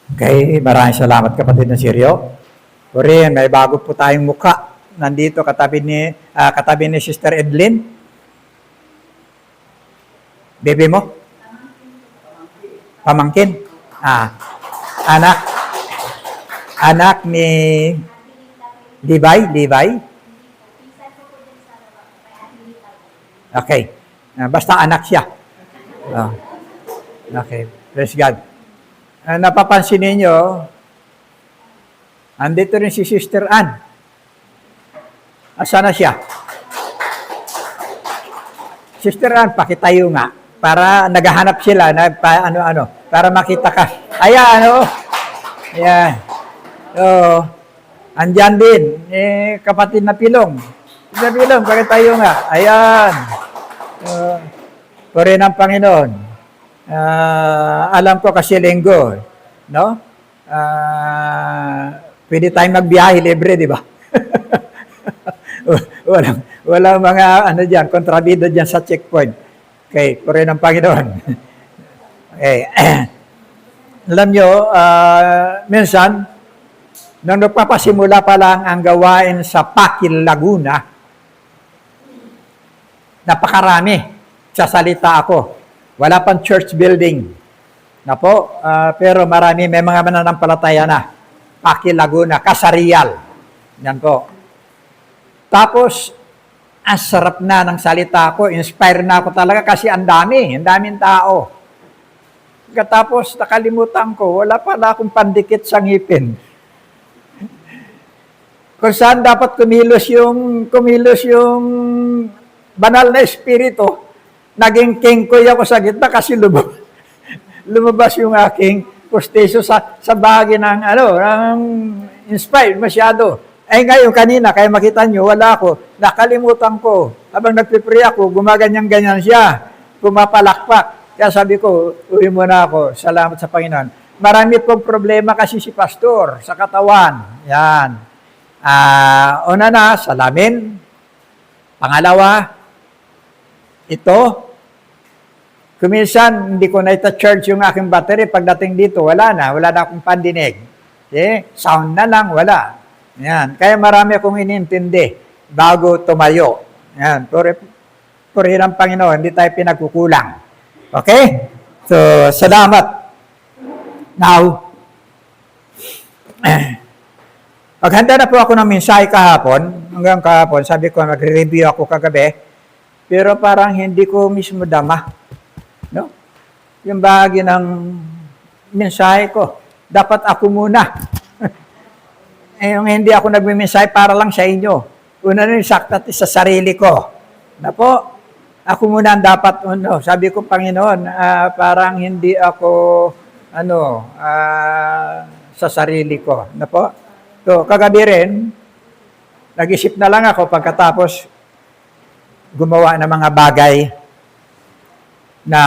Okay, maraming salamat kapatid na Sirio. Rin, may bago po tayong mukha. Nandito katabi ni Sister Edlin. Bebe mo? Pamangkin? Anak ni Levi? Okay. Basta anak siya. Okay. Praise God. Napapansin ninyo, andito rin si Sister Ann. Asa na siya? Sister Ann, pakitayo nga. Para naghahanap sila na para makita ka. Ayan. Andyan din, kapatid na Pilong. Pilong, pakitayo nga. Ayan. Puri ng Panginoon. Alam ko kasi linggo, no? Pwede tayong magbiyahe libre, di ba? walang mga kontrabida diyan sa checkpoint. Okay, puri ng Panginoon. Okay. Alam nyo, minsan, nung nagpapasimula pa lang ang gawain sa Pakil, Laguna, napakarami sa salita ako. Wala pang church building. Pero marami, may mga mananampalataya na. Pakil, Laguna, Kasarial. Yan po. Tapos, ang sarap na ng salita ko. Inspire na ako talaga kasi ang daming tao. Tapos, nakalimutan ko, wala pala akong pandikit sa ngipin. Kung saan dapat kumilos yung banal na espiritu, naging kengkoy ako sa gitna kasi lumabas yung aking pusteso sa bahagi ng inspired masyado. Ngayon kanina, kaya makita nyo, wala ako. Nakalimutan ko. Habang nagpipray ako, gumaganyan-ganyan siya. Pumapalakpak. Kaya sabi ko, uwi muna ako. Salamat sa Panginoon. Marami pong problema kasi si Pastor sa katawan. Yan. Una na, salamin. Pangalawa, ito. Kuminsan, hindi ko na ita-charge yung aking battery. Pagdating dito, wala na akong pandinig. Sound na lang, wala. Yan. Kaya marami akong inintindi bago tumayo. Yan. Puri ng Panginoon, hindi tayo pinagkukulang. Okay? So, salamat. Now, maghanda na po ako ng mensahe kahapon. Hanggang kahapon, sabi ko, magre-review ako kagabi. Pero parang hindi ko mismo dama. No? Yung bahagi ng mensahe ko. Dapat ako muna. Yung hindi ako nagme-mensahe para lang sa inyo. Una na yung saktat sa sarili ko. Ako muna ang dapat, sabi ko, Panginoon, parang hindi ako, sa sarili ko. So, kagabi rin, nag-isip na lang ako pagkatapos gumawa ng mga bagay na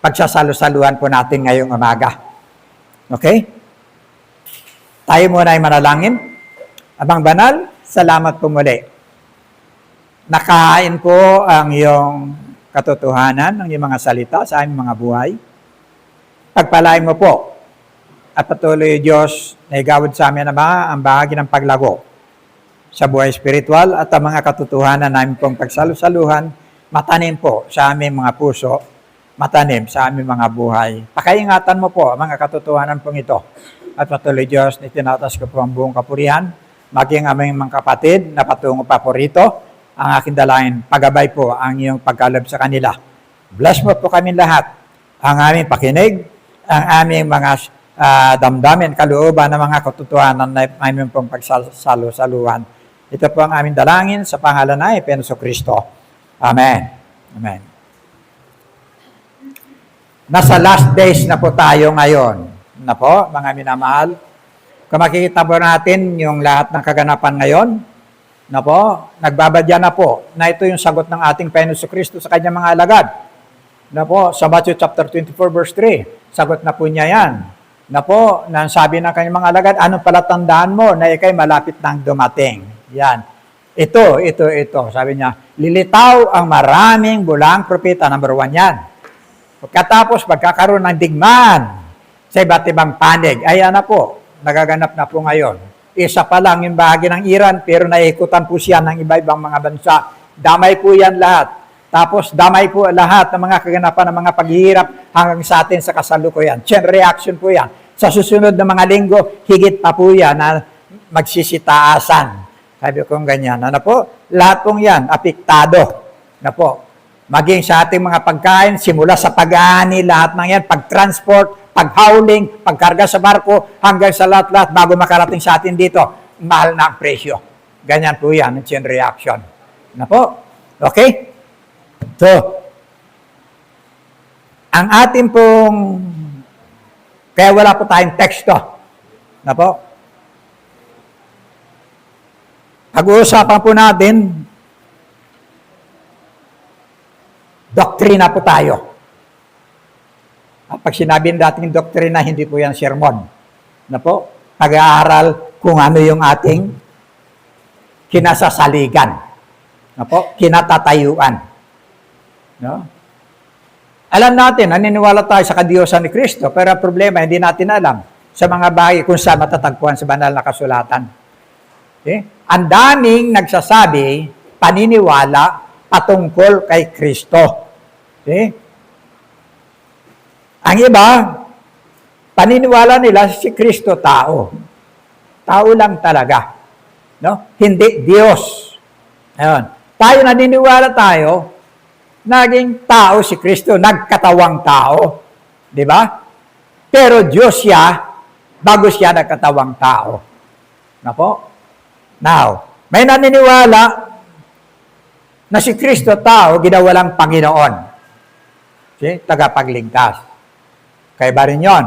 pagsasalo-saluhan po natin ngayong umaga. Okay? Tayo muna ay manalangin. Abang Banal, salamat po muli. Nakahain po ang iyong katotohanan, ang iyong mga salita sa aming mga buhay. Pagpalain mo po at patuloy, Diyos, na igawad sa amin ang bahagi ng paglago sa buhay spiritual at ang mga katotohanan namin pong pagsalo-saluhan, matanim po sa aming mga puso, matanim sa aming mga buhay. Pakaingatan mo po ang mga katotohanan pong ito. At patuloy, Diyos, itinatas ko po ang buong kapurihan, maging aming mga kapatid na patungo pa po rito, ang aking dalain, pagabay po ang iyong pagkalab sa kanila. Bless mo po kami lahat, ang aming pakinig, ang aming mga damdamin, kalooban ng mga katotohanan na aming pong pagsalo-saluhan. Ito po ang aming dalangin sa pangalan na Penso Kristo. Amen. Amen. Nasa last days na po tayo ngayon. Mga minamahal. Kung makikita po natin yung lahat ng kaganapan ngayon, nagbabadya na po na ito yung sagot ng ating Panginoon Kristo sa kanyang mga alagad. Sa Matthew chapter 24 verse 3, sagot na po niya yan. Na sabi ng kanyang mga alagad, anong palatandaan mo na ikay malapit nang dumating? Yan. Ito. Sabi niya, lilitaw ang maraming bulang propeta. Number 1 yan. Pagkatapos, pagkakaroon ng digmaan sa iba't ibang panig. Ayan na po, nagaganap na po ngayon. Isa pa lang yung bahagi ng Iran, pero naikutan po siya ng iba-ibang mga bansa. Damay po yan lahat. Tapos damay po lahat ng mga kaganapan ng mga paghihirap hanggang sa atin sa kasalukuyan. Chain reaction po yan. Sa susunod na mga linggo, higit pa po yan na magsisitaasan. Sabi ko ganyan. Ano po? Lahat pong yan, apektado. Na po. Maging sa ating mga pagkain, simula sa pag-aani, lahat ng yan, pag-transport, pag-hauling, pagkarga sa barko, hanggang sa lahat-lahat bago makarating sa atin dito, mahal na ang presyo. Ganyan po yan, ang chain reaction. Na po? Okay? So, ang ating pong, kaya wala po tayong teksto. Na po? Pag-uusapan po natin, doktrina po tayo. At pag sinabi dating doktrina, hindi po yan sermon. Na po? Pag-aaral kung ano yung ating kinasasaligan. Na po? Kinatatayuan. No? Alam natin, naniniwala tayo sa kadiyusan ni Kristo, pero ang problema, hindi natin alam sa mga bagay kung saan matatagpuan sa banal na kasulatan. Okay? Ang daming nagsasabi, paniniwala patungkol kay Kristo. Okay? Ang iba, paniniwala nila si Kristo tao. Tao lang talaga. No? Hindi Diyos. Ayun. Tayo naniniwala tayo, naging tao si Kristo, nagkatawang tao. Di ba? Pero Diyos siya, bago siya nagkatawang tao. Na po? Now, may naniniwala na si Kristo tao, ginawalang Panginoon. See? Tagapagligtas. Kaya ba rin yun?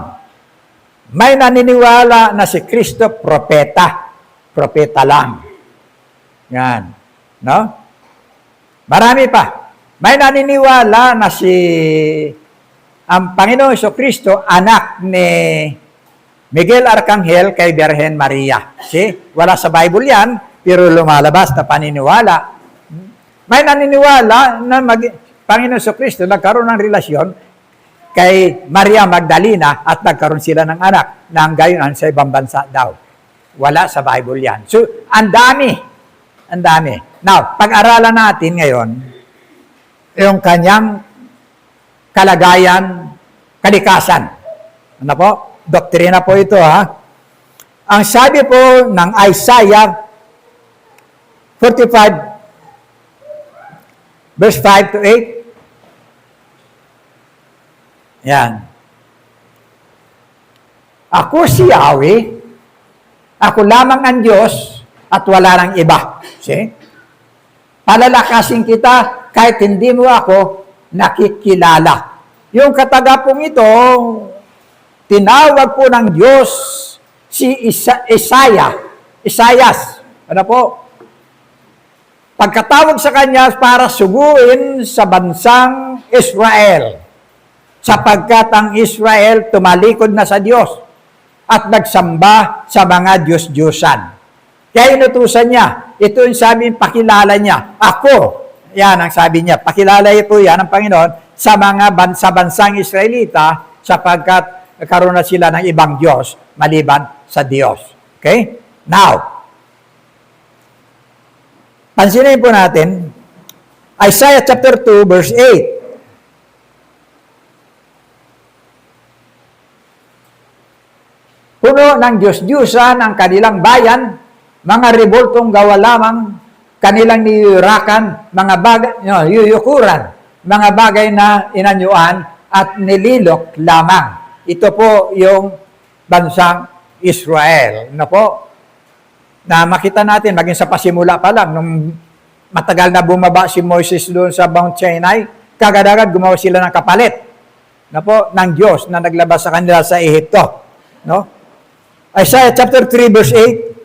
May naniniwala na si Kristo propeta. Propeta lang. Yan. No? Marami pa. May naniniwala na ang Panginoong Jesucristo, anak ni Miguel Arcangel kay Birhen Maria. See? Wala sa Bible yan, pero lumalabas na paniniwala. May naniniwala na Panginoong Jesucristo nagkaroon ng relasyon kay Maria Magdalena at nagkaroon sila ng anak na ang gayon sa ibang bansa daw. Wala sa Bible yan. So, ang dami. Ang dami. Now, pag-aralan natin ngayon, yung kanyang kalagayan, kalikasan. Ano po? Doktrina po ito, ha? Ang sabi po ng Isaiah 45, verse 5 to 8. Yan. Ako si Yahweh, ako lamang ang Diyos, at wala nang iba. See? Palalakasin kita kahit hindi mo ako nakikilala. Yung katagapong ito, tinawag po ng Diyos si Isaias. Ano po? Pagkatawag sa kanya para suguin sa bansang Israel. Sapagkat ang Israel tumalikod na sa Diyos at nagsamba sa mga Diyos-Diyosan. Kaya inutusan niya. Ito yung sabi, pakilala niya. Ako, yan ang sabi niya. Pakilala po yan ng Panginoon sa mga bansang Israelita sapagkat karoon na sila ng ibang Diyos maliban sa Diyos. Okay? Now, pansinin po natin, Isaiah chapter 2, verse 8. Puno ng Diyos-Diyusan ang kanilang bayan, mga revoltong gawa lamang, kanilang niyurakan, mga bagay, yuyukuran, mga bagay na inanyuan at nililok lamang. Ito po yung bansang Israel. Na po, na makita natin, maging sa pasimula pa lang, nung matagal na bumaba si Moses doon sa Mount Sinai, kagad-agad gumawa sila ng kapalit. Na po, ng Diyos na naglabas sa kanila sa Ehipto. No? Isaiah chapter 3, verse 8,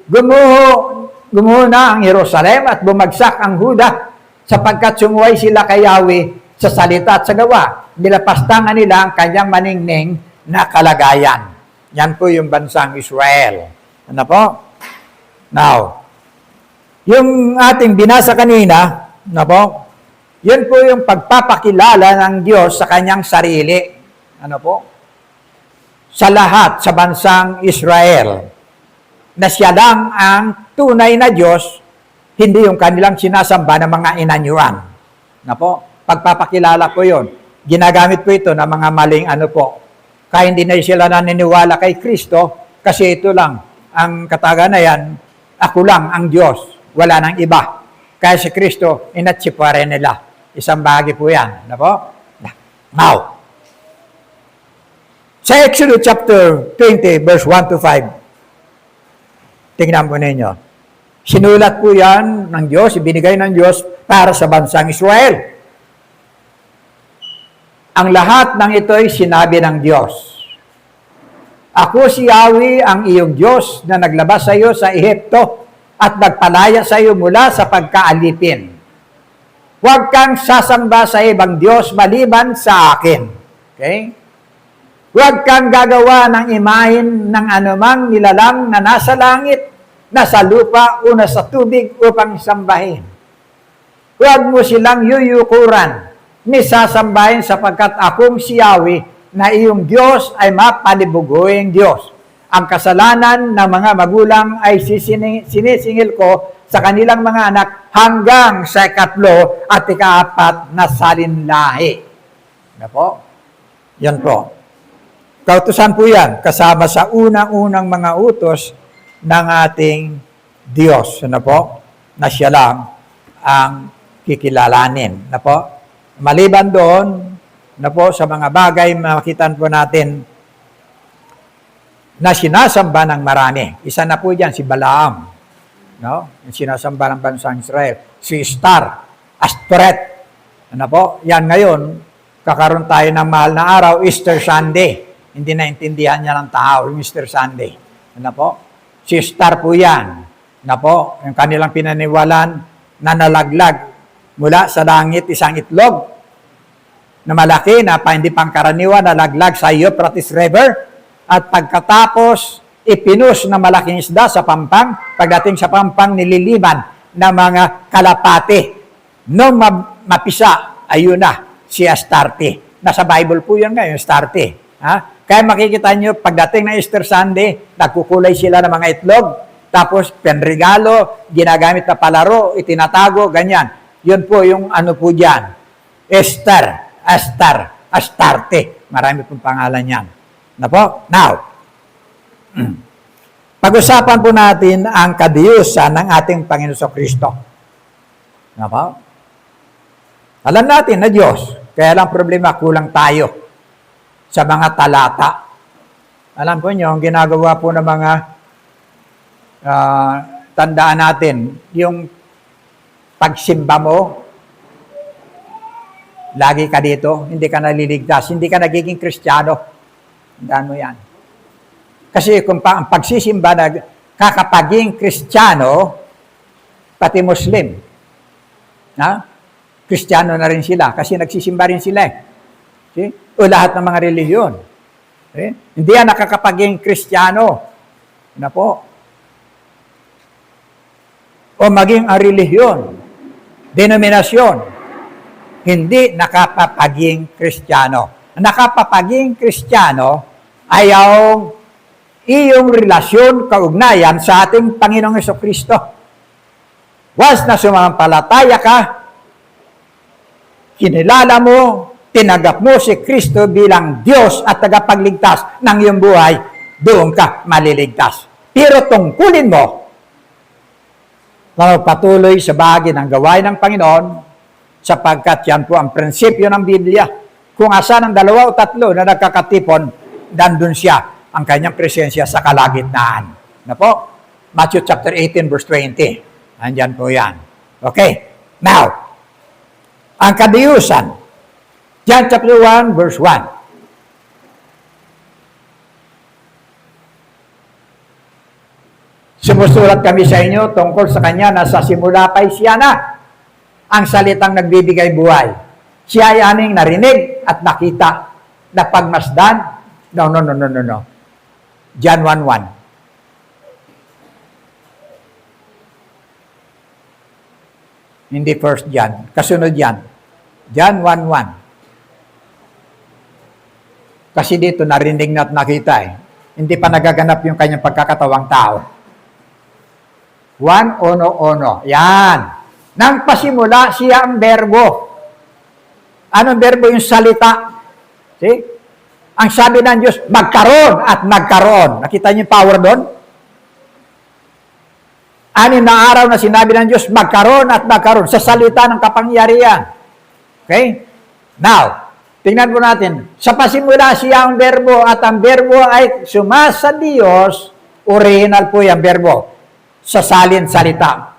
Gumuho na ang Jerusalem at bumagsak ang Huda sapagkat sumuway sila kay Yahweh sa salita at sa gawa. Nilapastangan nila ang kanyang maningning na kalagayan. Yan po yung bansang Israel. Ano po? Now, yung ating binasa kanina, ano po? Yan po yung pagpapakilala ng Diyos sa kanyang sarili. Ano po? Sa lahat, sa bansang Israel, na siya lang ang tunay na Diyos, hindi yung kanilang sinasamba ng mga inanyuan. Na po? Pagpapakilala po yun. Ginagamit po ito ng mga maling ano po. Kaya hindi na sila naniniwala kay Kristo, kasi ito lang, ang kataga na yan, ako lang ang Diyos, wala nang iba. Kaya si Kristo, inatsipare nila. Isang bagay po yan. Na po? Now, sa Exodus chapter 20, verse 1 to 5, tingnan po ninyo. Sinulat po yan ng Diyos, ibinigay ng Diyos para sa bansang Israel. Ang lahat ng ito ay sinabi ng Diyos. Ako si Yahweh, ang iyong Diyos, na naglabas sa iyo sa Ehipto at nagpalaya sa iyo mula sa pagkaalipin. Huwag kang sasamba sa ibang Diyos maliban sa akin. Okay? Huwag kang gagawa ng imahin ng anumang nilalang na nasa langit, nasa lupa o nasa tubig upang sambahin. Huwag mo silang yuyukuran ni sasambahin sapagkat akong si Yahweh na iyong Diyos ay mapanibuguing Diyos. Ang kasalanan ng mga magulang ay sinisingil ko sa kanilang mga anak hanggang sa ikatlo at ikaapat na salinlahi. Ano po? Yan po. Kautusan po yan, kasama sa unang-unang mga utos ng ating Diyos. Ano po? Na siya lang ang kikilalanin. Ano po? Maliban doon, na po sa mga bagay makitan po natin na sinasamba ng marami. Isa na po dyan, si Balaam. No? Yung sinasamba ng bansang Israel. Si Star, Astoret. Ano po? Yan ngayon, kakaroon tayo ng mahal na araw, Easter Sunday. Hindi naintindihan niya ng tao, yung Easter Sunday. Ano po? Si Star po yan. Ano po? Yung kanilang pinaniwalaan na nalaglag mula sa langit isang itlog na malaki na hindi pangkaraniwan, nalaglag sa Euphrates River. At pagkatapos, ipinus na malaking isda sa pampang. Pagdating sa pampang, nililiman ng mga kalapate. Nung mapisa, ayun na, si Astarte. Nasa Bible po yan ngayon, Astarte. Ha? Kaya makikita nyo, pagdating na Easter Sunday, nagkukulay sila ng mga itlog. Tapos, penregalo, ginagamit na palaro, itinatago, ganyan. Yun po yung ano po dyan. Esther, Astarte. Marami pong pangalan yan. Na po? Now, pag-usapan po natin ang kadiyusan ng ating Panginoon Kristo. Na po? Alam natin na Diyos, kaya lang problema, kulang tayo sa mga talata. Alam po nyo, ang ginagawa po ng mga tandaan natin, yung pagsimba mo, lagi ka dito, hindi ka naliligtas, hindi ka nagiging Kristiyano. Tandaan mo yan. Kasi kung ang pagsisimba na kakapaging Kristiyano, pati Muslim, Kristiyano na rin sila kasi nagsisimba rin sila. See? O lahat ng mga relihiyon. Hindi yan nakakapaging Kristiyano. Na po. O maging ang relihiyon, denominasyon, hindi nakapapaging Kristiyano. Nakapapaging Kristiyano ay ang iyong relasyon, kaugnayan sa ating Panginoong Jesucristo. Once na sumampalataya ka, kinilala mo, tinagap mo si Kristo bilang Diyos at tagapagligtas ng iyong buhay, doon ka maliligtas. Pero tungkulin mo, patuloy sa bahagi ng gawain ng Panginoon, sapagkat yan po ang prinsipyo ng Biblia. Kung asan ang dalawa o tatlo na nagkakatipon, nandun siya, ang kanyang presensya sa kalagitnaan. Na po? Matthew chapter 18 verse 20. Andyan po yan. Okay. Now, ang kadiyusan. John chapter 1 verse 1. Sumusulat kami sa inyo tungkol sa kanya na sa simula pa'y siya na ang salitang nagbibigay buhay. Siya ay aming narinig at nakita na pagmasdan. No. John 1:1. Hindi first John. Kasunod yan. John 1:1. Kasi dito narinig na at nakita eh. Hindi pa nagaganap yung kanyang pagkakatawang tao. 1:1. Yan. Nang pasimula, siya ang berbo. Anong berbo? Yung salita. See? Ang sabi ng Diyos, magkaroon at nagkaroon. Nakita niyo yung power doon? 6 na araw na sinabi ng Diyos, magkaroon at nagkaroon sa salita ng kapangyarihan. Okay? Now, tingnan po natin. Sa pasimula, siya ang berbo at ang berbo ay sumasa Diyos. Original po yung berbo. Sa salin salita.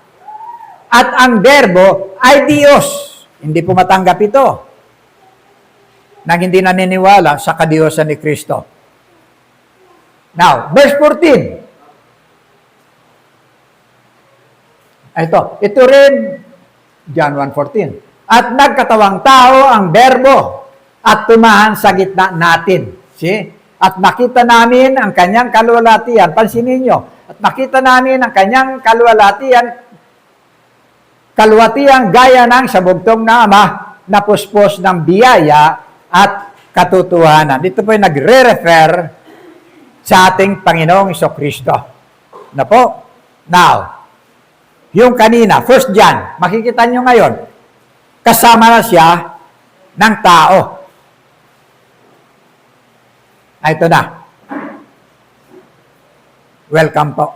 At ang berbo ay Diyos. Hindi po matanggap ito nang hindi naniniwala sa kadiyosan ni Kristo. Now, verse 14. Ito rin, John 1:14. At nagkatawang tao ang berbo at tumahan sa gitna natin. See? At nakita namin ang kanyang kaluwalhatian. Pansinin nyo. At nakita namin ang kanyang kaluwalhatian gaya ng sa bugtong na Ama na puspos ng biyaya at katotohanan. Dito po yung nagre-refer sa ating Panginoong Jesucristo. Na po? Now, yung kanina, 1 John, makikita nyo ngayon, kasama na siya ng tao. Ito na. Welcome po.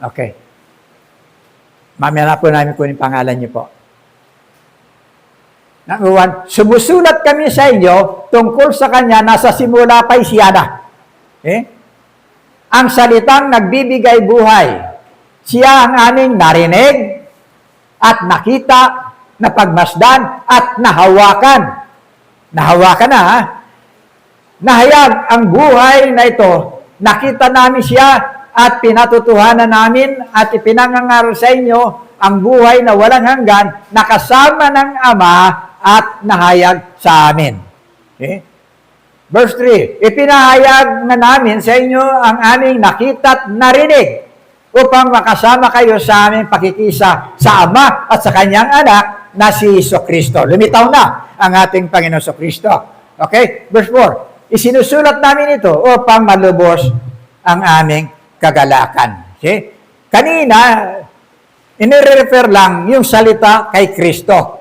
Okay. Mamaya na po namin kunin pangalan niyo po. Number 1, sumusulat kami sa inyo tungkol sa kanya na sa simula pa'y siya na. Okay? Ang salitang nagbibigay buhay. Siya ang aming narinig at nakita, napagmasdan at nahawakan. Nahawakan na, ha? Nahayag ang buhay na ito. Nakita namin siya at pinatutuhanan namin at ipinangangaral sa inyo ang buhay na walang hanggan, nakasama ng Ama at nahayag sa amin. Okay? Verse 3, ipinahayag na namin sa inyo ang aming nakita at narinig upang makasama kayo sa aming pakikisa sa Ama at sa Kanyang Anak na si Jesucristo. Lumitaw na ang ating Panginoon Jesucristo. Okay? Verse 4, isinusulat namin ito upang malubos ang aming kagalakan. Okay? Kanina, inirefer lang yung salita kay Kristo.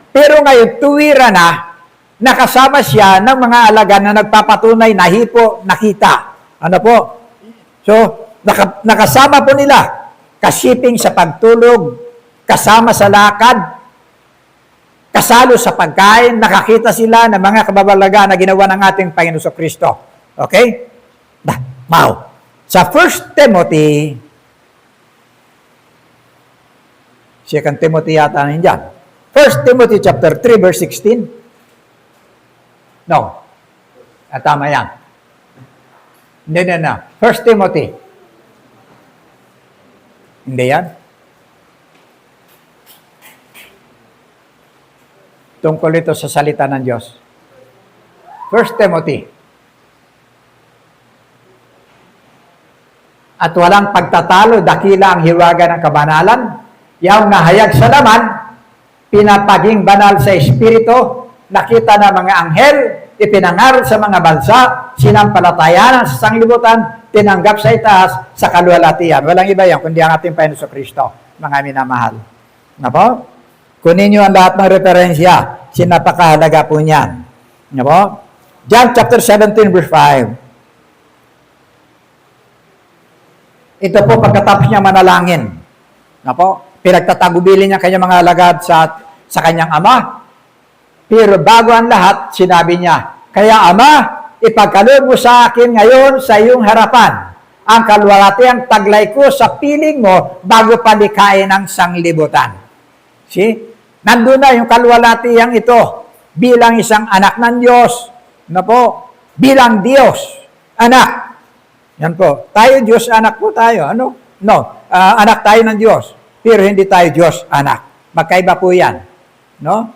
Pero ngayon, tuwira na, nakasama siya ng mga alagad na nagpapatunay na hipo, nakita. Ano po? So, nakasama po nila, kasiping sa pagtulog, kasama sa lakad, kasalo sa pagkain, nakakita sila ng mga kababalaga na ginawa ng ating Panginoon sa Kristo. Okay? Wow. Sa 1 Timothy, 2 Timothy yata na dyan. 1 Timothy chapter 3, verse 16. No. Tama yan. Hindi. 1 Timothy. Hindi yan. Tungkol ito sa salita ng Diyos. 1 Timothy. At walang pagtatalo, dakila ang hiwaga ng kabanalan, yaong nahayag sa laman, pinapaging banal sa Espiritu, nakita ng mga anghel, ipinangaral sa mga bansa, sinampalatayanan sa sanglibutan, tinanggap sa itaas, sa kaluwalhatian. Walang iba yan, kundi ang ating Panginoon Jesucristo, mga minamahal. Na po? Kunin nyo ang lahat ng referensya, sinapakahalaga po niyan. Na po? John chapter 17, verse 5. Ito po pagkatapos niya manalangin. Na po? Pinagtatagubilin niya kanyang mga alagad sa kanyang Ama. Pero bago ang lahat, sinabi niya, kaya Ama, ipagkaloob mo sa akin ngayon sa iyong harapan ang kaluwalhatiang taglay ko sa piling mo bago palikain ang sanglibutan. See? Nandun na yung kaluwalhatiang ito bilang isang anak ng Diyos. Na po? Bilang Diyos. Anak. Yan po. Tayo, Diyos, anak po tayo. Ano? No. Anak tayo ng Diyos. Pero hindi tayo Diyos, anak. Magkaiba po yan. No?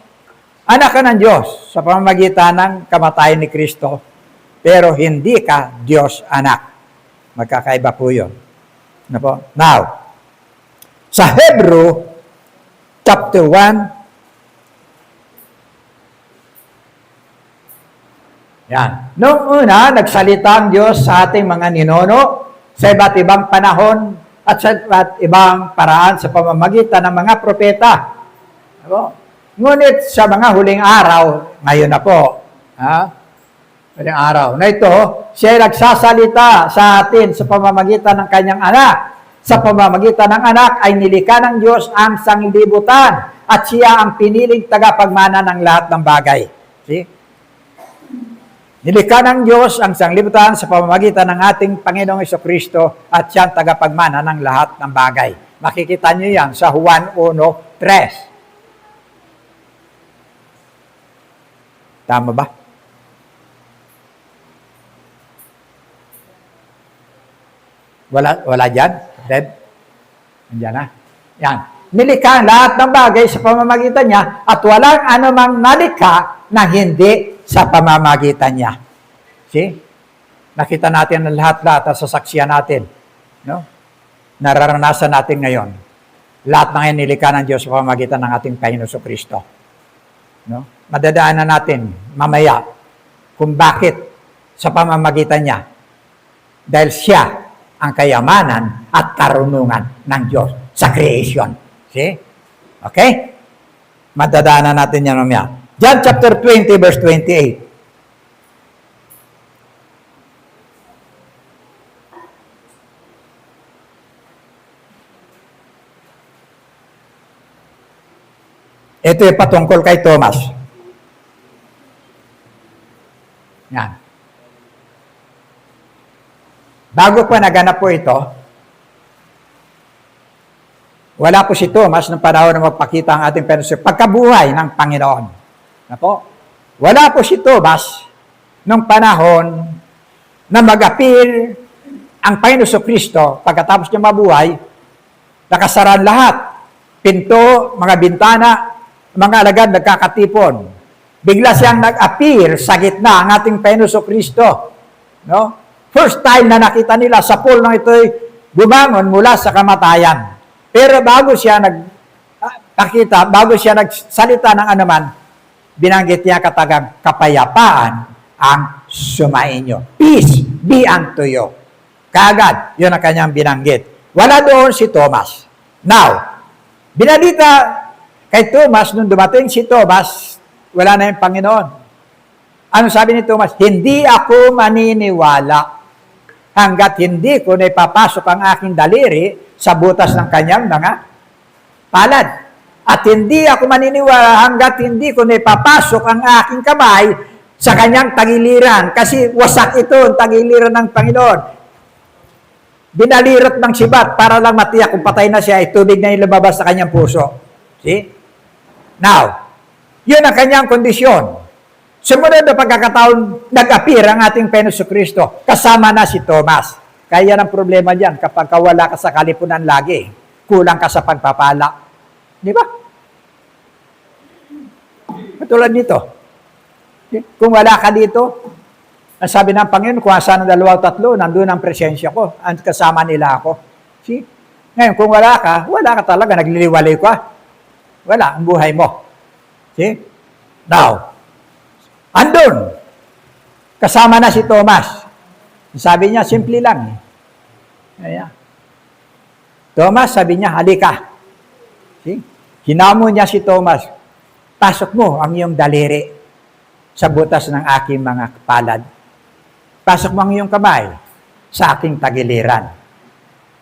Anak ka ng Diyos sa pamamagitan ng kamatayan ni Kristo. Pero hindi ka Diyos, anak. Magkakaiba po yun. Ano po? Now, sa Hebrew, chapter 1, Yan. Noong una, nagsalita ang Diyos sa ating mga ninuno sa iba't ibang panahon at sa iba't ibang paraan sa pamamagitan ng mga propeta. Ngunit sa mga huling araw, ngayon na po, huling araw na ito, siya ay nagsasalita sa atin sa pamamagitan ng kanyang anak. Sa pamamagitan ng anak ay nilikha ng Diyos ang sanglibutan at siya ang piniling tagapagmana ng lahat ng bagay. See? Nilikha ng Diyos ang sanglibutan sa pamamagitan ng ating Panginoong Jesucristo at siya ang tagapagmana ng lahat ng bagay. Makikita niyo yan sa Juan 1:3. Tama ba? Wala dyan? Dead? Andiyan na. Yan. Nilikha ang lahat ng bagay sa pamamagitan niya at walang anumang nalikha na hindi sa pamamagitan niya. See? Nakita natin ang lahat-lahat sa saksiyan natin. No? Nararanasan natin ngayon. Lahat ng yan nilikha ng Diyos sa pamamagitan ng ating Panginoon Jesucristo. No? Madadaanan natin mamaya kung bakit sa pamamagitan niya. Dahil siya ang kayamanan at karunungan ng Diyos sa creation. See? Okay? Madadaanan natin yan mamaya. John chapter 20, verse 28. Ito yung patungkol kay Thomas. Yan. Bago pa naganap po ito, wala po si Thomas ng panahon na magpakita ang ating Panginoon pagkabuhay ng Panginoon. Napo? Wala po si Thomas ng panahon na mag-appear ang Panginoon Kristo pagkatapos niya mabuhay, nakasaraan lahat. Pinto, mga bintana, mga alagad nagkakatipon. Bigla siyang nag-appear sa gitna ang ating Panginoon Kristo. No? First time na nakita nila sa pool ng ito'y bumangon mula sa kamatayan. Pero bago siya nagsalita ng anuman, binanggit niya katagang kapayapaan ang sumainyo. Peace be unto you. Kaagad, yun ang kanyang binanggit. Wala doon si Thomas. Now, binalita kay Thomas, nung dumating si Thomas, wala na yung Panginoon. Ano sabi ni Thomas? Hindi ako maniniwala hanggat hindi ko na ipapasok ang aking daliri sa butas ng kanyang mga palad. At hindi ako maniniwala hanggat hindi ko na ipapasok ang aking kamay sa kanyang tagiliran. Kasi wasak ito ang tagiliran ng Panginoon. Binalirot ng sibat para lang matiyak kung patay na siya, ay tubig na yung lumabas sa kanyang puso. See? Now, yun ang kanyang kondisyon. Sumunod na pagkakataon, nag-appear ang ating Panginoon Kristo. Kasama na si Thomas. Kaya yan ang problema diyan kapag wala ka sa kalipunan lagi. Kulang ka sa pagpapala. Di ba? Katulad nito. Kung wala ka dito, ang sabi ng Panginoon, kung asan ang dalawa o tatlo, nandun ang presensya ko. Kasama nila ako. See? Ngayon, kung wala ka talaga, nagliliwalay ka. Wala ang buhay mo. See? Now, andun, kasama na si Thomas. Sabi niya, simple lang. Ayan. Thomas, sabi niya, halika. See? Hinamon niya si Thomas, pasok mo ang iyong daliri sa butas ng aking mga palad. Pasok mo ang iyong kamay sa aking tagiliran.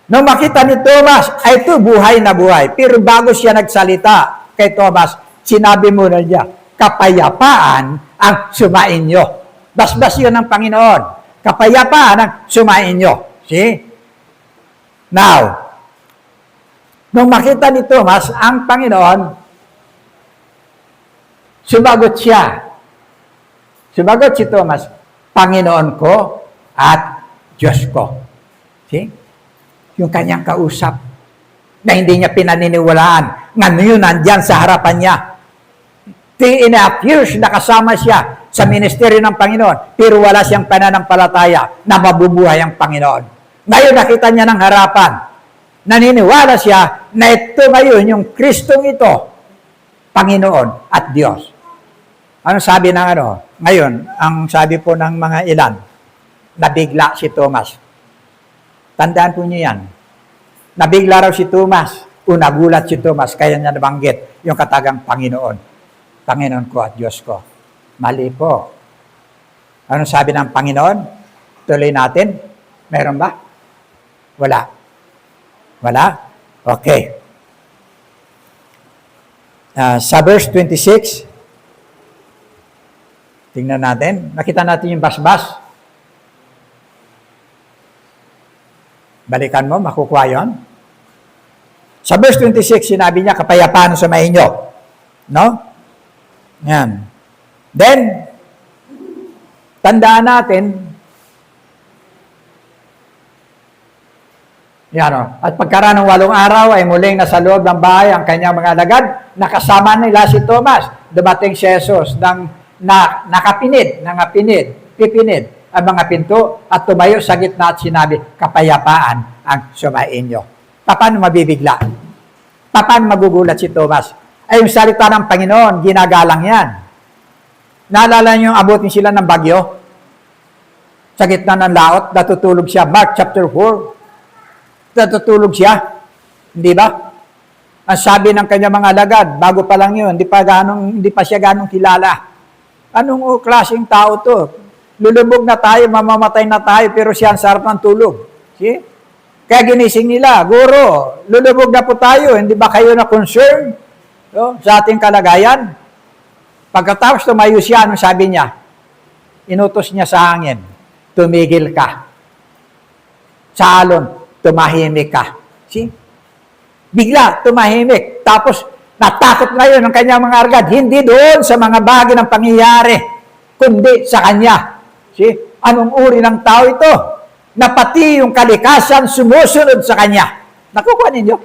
Nung makita ni Thomas, ay ito buhay na buhay. Pero bago siya nagsalita kay Thomas, sinabi muna niya, kapayapaan ang sumainyo. Basbas yun ng Panginoon. Kapayapaan ang sumainyo. See? Now, nung makita ni Thomas ang Panginoon, sumagot siya. Sumagot si Thomas, Panginoon ko at Diyos ko. See? Yung kanyang kausap na hindi niya pinaniniwalaan. Ngayon nandyan sa harapan niya. 3.5 years nakasama siya sa ministeryo ng Panginoon, pero wala siyang pananampalataya na mabubuhay ang Panginoon. Ngayon nakita niya ng harapan. Naniniwala siya na ito ngayon, yung Kristong ito, Panginoon at Diyos. Ano sabi ng Ngayon, ang sabi po ng mga ilan, nabigla si Thomas. Tandaan po niyo yan. Nabigla raw si Thomas, o nagulat si Thomas, kaya niya nabanggit yung katagang Panginoon. Panginoon ko at Diyos ko. Mali po. Ano sabi ng Panginoon? Tuloy natin. Meron ba? Wala. Wala? Okay. Sa verse 26, tingnan natin. Nakita natin yung basbas. Balikan mo, makukuha yun. Sa verse 26, sinabi niya, kapayapaan sa inyo. No? Yan. Then, tandaan natin, yan o, at pagkaraan ng 8 araw ay muling nasa loob ng bahay ang kanyang mga alagad, nakasama nila si Thomas. Dumating si Jesus nakapinid pipinid ang mga pinto at tumayo sa gitna at sinabi, kapayapaan ang sumainyo. Paano mabibigla? Paano magugulat si Thomas? Ay yung salita ng Panginoon, ginagalang yan. Naalala niyo yung abutin sila ng bagyo? Sa gitna ng laot, natutulog siya. Mark chapter 4. Natutulog siya. Hindi ba? Ang sabi ng kanya mga alagad, bago pa lang yun, hindi pa siya ganong kilala. Anong klaseng tao to? Lulubog na tayo, mamamatay na tayo, pero siya ang sarap ng tulog. See? Kaya ginising nila, Guro, lulubog na po tayo, hindi ba kayo na concern sa ating kalagayan? Pagkatapos tumayo siya, anong sabi niya? Inutos niya sa hangin, tumigil ka. Sa alon, tumahimik ka. See? Bigla, tumahimik. Tapos, natakot ngayon ng kanyang mga argad, hindi doon sa mga bagay ng pangyayari, kundi sa kanya. See? Anong uri ng tao ito? Na pati yung kalikasan sumusunod sa kanya. Nakukuha ninyo?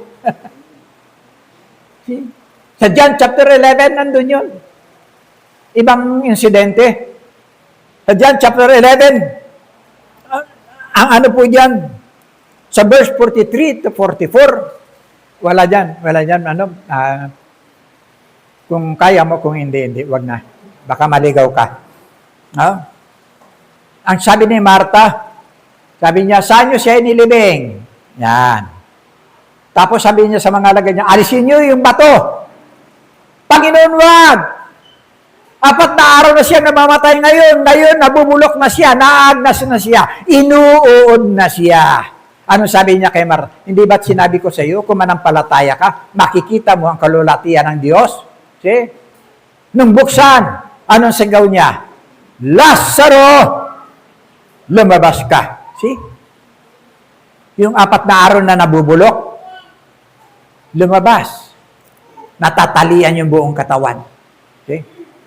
See? Sa John chapter 11, nandun yun. Ibang insidente. Sa John chapter 11, ang ano po dyan, sa verse 43 to 44, wala dyan, kung kaya mo, kung hindi, wag na. Baka maligaw ka. Ang sabi ni Marta, sabi niya, saan niyo siya inilibing? Yan. Tapos sabi niya sa mga alagad niya, alisin niyo yung bato. Panginoon, wag! 4 na araw na siya namamatay ngayon. Ngayon, nabubulok na siya, naagnas na siya, inuuod na siya. Ano sabi niya kay Marta? Hindi ba't sinabi ko sa iyo, kung manampalataya ka, makikita mo ang kalulatian ng Diyos? See? Nung buksan, anong sigaw niya? Lazaro! Lumabas ka. See? Yung 4 na araw na nabubulok, lumabas. Natatalian yung buong katawan. See?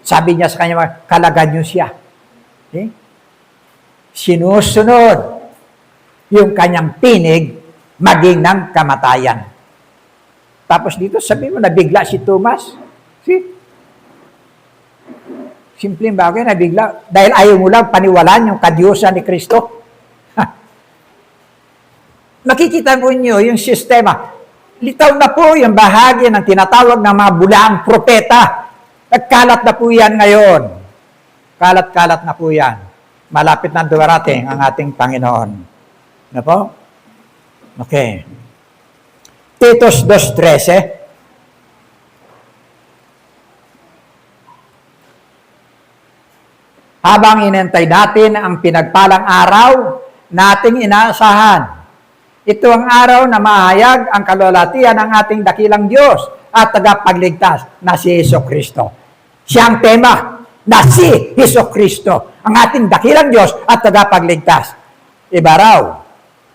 Sabi niya sa kanya, kalagan niyo siya. See? Sinusunod yung kanyang tinig maging ng kamatayan. Tapos dito, sabi mo, nabigla si Thomas. See? Simpleng bagay, nabigla. Dahil ayaw mo lang paniwalaan yung kadiyusan ni Kristo. Makikita po niyo yung sistema. Litaw na po yung bahagi ng tinatawag ng mga bulaang propeta. Nagkalat na po yan ngayon. Kalat-kalat na po yan. Malapit na dumarating ang ating Panginoon. Ano po? Okay. Titus 2:13. Habang inantay natin ang pinagpalang araw nating inaasahan. Ito ang araw na mahayag ang kalulatian ng ating dakilang Diyos at tagapagligtas na si Jesucristo. Siya ang tema na si Jesucristo, ang ating dakilang Diyos at tagapagligtas. Iba raw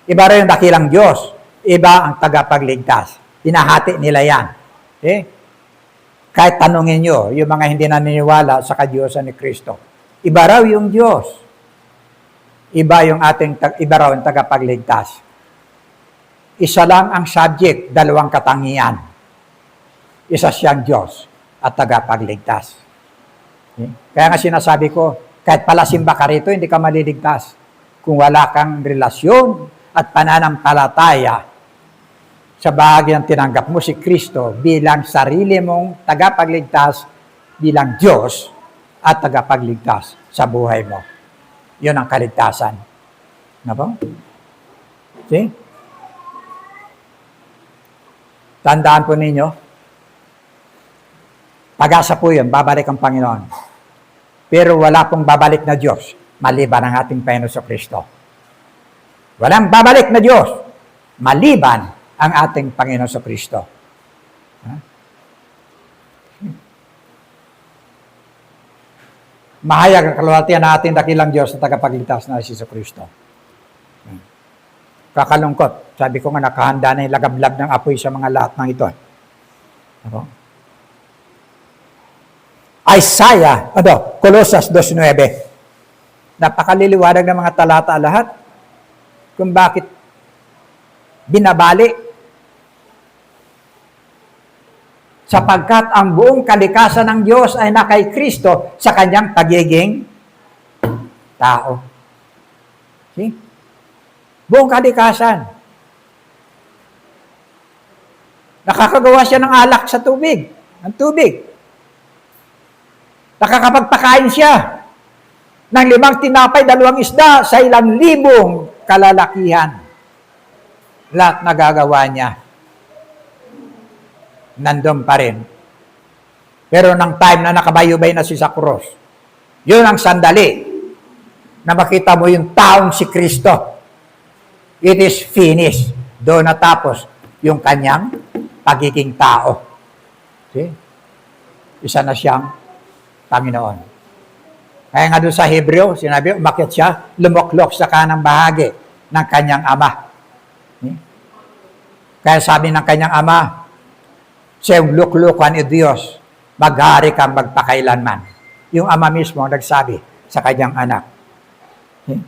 yung dakilang Diyos, iba ang tagapagligtas. Hinahati nila yan. Okay? Kahit tanungin nyo, yung mga hindi naniniwala sa kadiyusan ni Kristo. Iba raw yung Diyos. Iba raw yung tagapagligtas. Isa lang ang subject, 2 katangian. Isa siyang Diyos at tagapagligtas. Okay? Kaya nga sinasabi ko, kahit pala simba ka rito, hindi ka maliligtas. Kung wala kang relasyon at pananampalataya sa bahagi ng tinanggap mo si Kristo bilang sarili mong tagapagligtas, bilang Diyos at tagapagligtas sa buhay mo. Yun ang kaligtasan. Ano po? See? Tandaan po ninyo, pag-asa po yun, babalik ang Panginoon. Pero wala pong babalik na Diyos, maliban ang ating Panginoon Kristo. Walang babalik na Diyos, maliban ang ating Panginoon Kristo. Mahayag ang kaluwalhatian na ating dakilang Diyos na tagapagligtas na si Kristo. Kakalungkot. Sabi ko nga, nakahanda na yung lagablab ng apoy sa mga lahat ng ito. Ano? Isaiah, Colossus 2:9. Napakaliliwanag ng mga talata lahat kung bakit binabali. Sapagkat ang buong kalikasan ng Diyos ay na kay Kristo sa kanyang pagiging tao. See? Buong kalikasan. Nakakagawa siya ng alak sa tubig. Ng tubig. Nakakapagpakain siya ng 5 tinapay, 2 isda sa 1,000 kalalakihan. Lahat nagagawa niya. Nandun pa rin. Pero nang time na nakabayubay na si sa cross, yun ang sandali na makita mo yung taong si Kristo. It is finished. Doon natapos yung kanyang pagiging tao. See? Isa na siyang Panginoon. Kaya nga doon sa Hebreo, sinabi, umakyat siya, lumuklok sa kanang bahagi ng kanyang ama. See? Kaya sabi ng kanyang ama, siyang luklukan ni Diyos, maghari kang magpakailanman. Yung ama mismo nagsabi sa kanyang anak. See?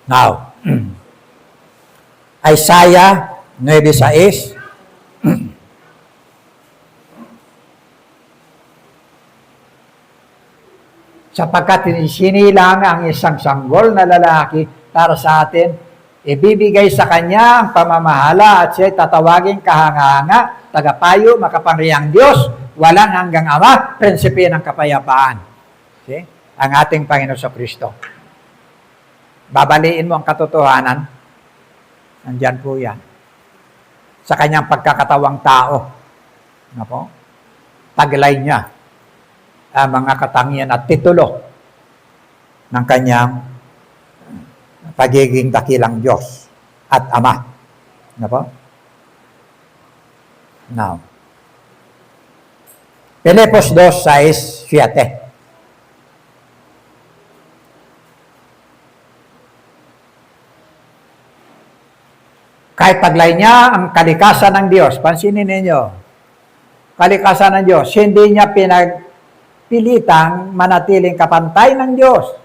Now, Isaiah 9:6. Sapagkat sinilang ang isang sanggol na lalaki para sa atin, ibibigay sa kanya ang pamamahala at siya'y tatawaging kahanga-hanga, tagapayo, makapangyarihang Diyos, walang hanggang Ama, prinsipe ng kapayapaan. See? Ang ating Panginoon sa Kristo. Babaliin mo ang katotohanan, nandyan po yan. Sa kanyang pagkakatawang tao. Ano po? Taglay niya ang mga katangian at titulo ng kanyang pagiging dakilang Diyos at Ama. Ano po? Now, Filipos 2:6-7. Kahit taglay niya ang kalikasan ng Diyos, pansinin ninyo, kalikasan ng Diyos, hindi niya pinagpilitang manatiling kapantay ng Diyos.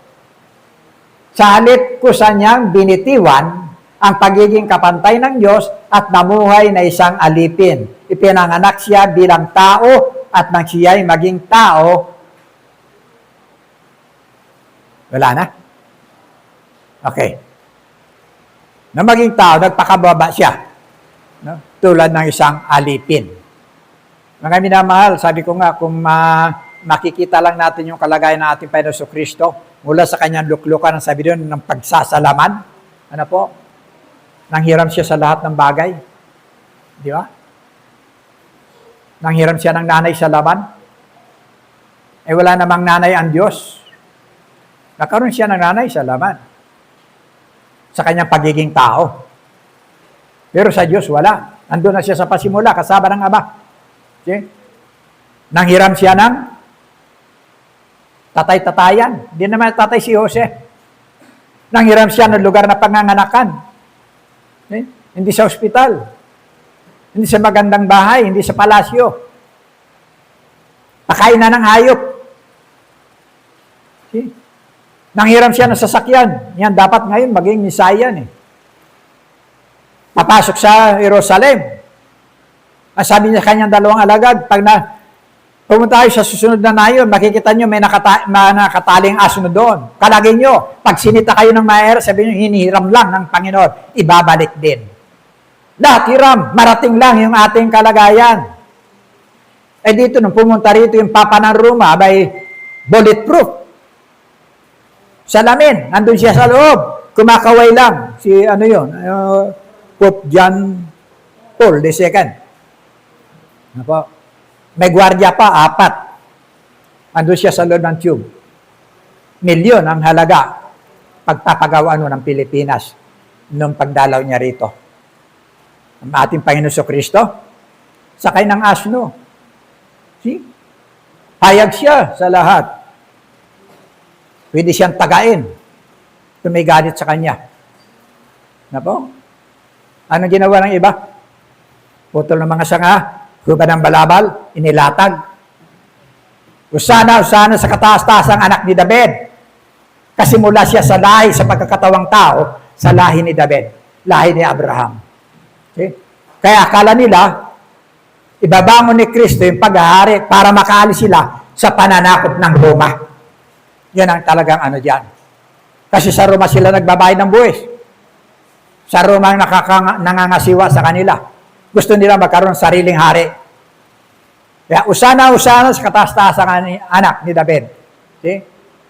Sa halip kusa niyang binitiwan ang pagiging kapantay ng Diyos at namuhay na isang alipin. Ipinanganak siya bilang tao at nang siya'y maging tao, wala na? Okay. Na maging tao, nagpakababa siya. No? Tulad ng isang alipin. Mga minamahal, sabi ko nga, kung makikita lang natin yung kalagayan ng ating Panginoon Kristo, mula sa kanyang luklukan, ang sabi doon, ng pagsasalaman, ano po? Nanghiram siya sa lahat ng bagay. Di ba? Nanghiram siya ng nanay sa laban. Eh wala namang nanay ang Diyos. Nakaroon siya ng nanay sa laban. Sa kanyang pagiging tao. Pero sa Diyos, wala. Andun na siya sa pasimula, kasama ng Ama. See? Nanghiram siya ng tatay-tatayan. Hindi naman tatay si Jose. Nanghiram siya ng lugar na panganganakan. See? Hindi sa ospital. Hindi sa magandang bahay. Hindi sa palasyo. Pakain na ng hayop. See? Nanghiram siya ng sasakyan. Yan, dapat ngayon maging Messiah eh. Papasok sa Jerusalem. Ang sabi niya kanyang 2 alagad, pag pumunta tayo sa susunod na nayon, makikita nyo may nakataling aso na doon. Kalagay nyo, pag sinita kayo ng maher, sabi nyo, hinihiram lang ng Panginoon, ibabalik din. Lahat hiram, marating lang yung ating kalagayan. Eh dito, nung pumunta rito yung Papa ng Roma, may bulletproof. Salamin, nandun siya sa loob. Kumakaway lang. Si ano yun, Pope John Paul II. Ano po? May gwardiya pa, 4. Nandun siya sa loob ng tube. Milyon ang halaga pagpapagawa ng Pilipinas nung pagdalaw niya rito. Ang ating Panginoon Kristo, sakay ng asno. See? Hayag siya sa lahat. Pwede siyang tagain kung may galit sa kanya. Na po? Ano ginawa ng iba? Putol ng mga sanga, huba ng balabal, inilatag. Usana sa kataas-taasang anak ni David. Kasi mula siya sa lahi, sa pagkakatawang tao, sa lahi ni David, lahi ni Abraham. Okay? Kaya akala nila, ibabangon ni Kristo yung paghahari para makaalis sila sa pananakop ng Roma. Yan ang talagang ano dyan. Kasi sa Roma sila nagbabayad ng buwis. Sa Roma ang nangangasiwa sa kanila. Gusto nila magkaroon ng sariling hari. Kaya usana sa kataas-taasang anak ni David. Okay?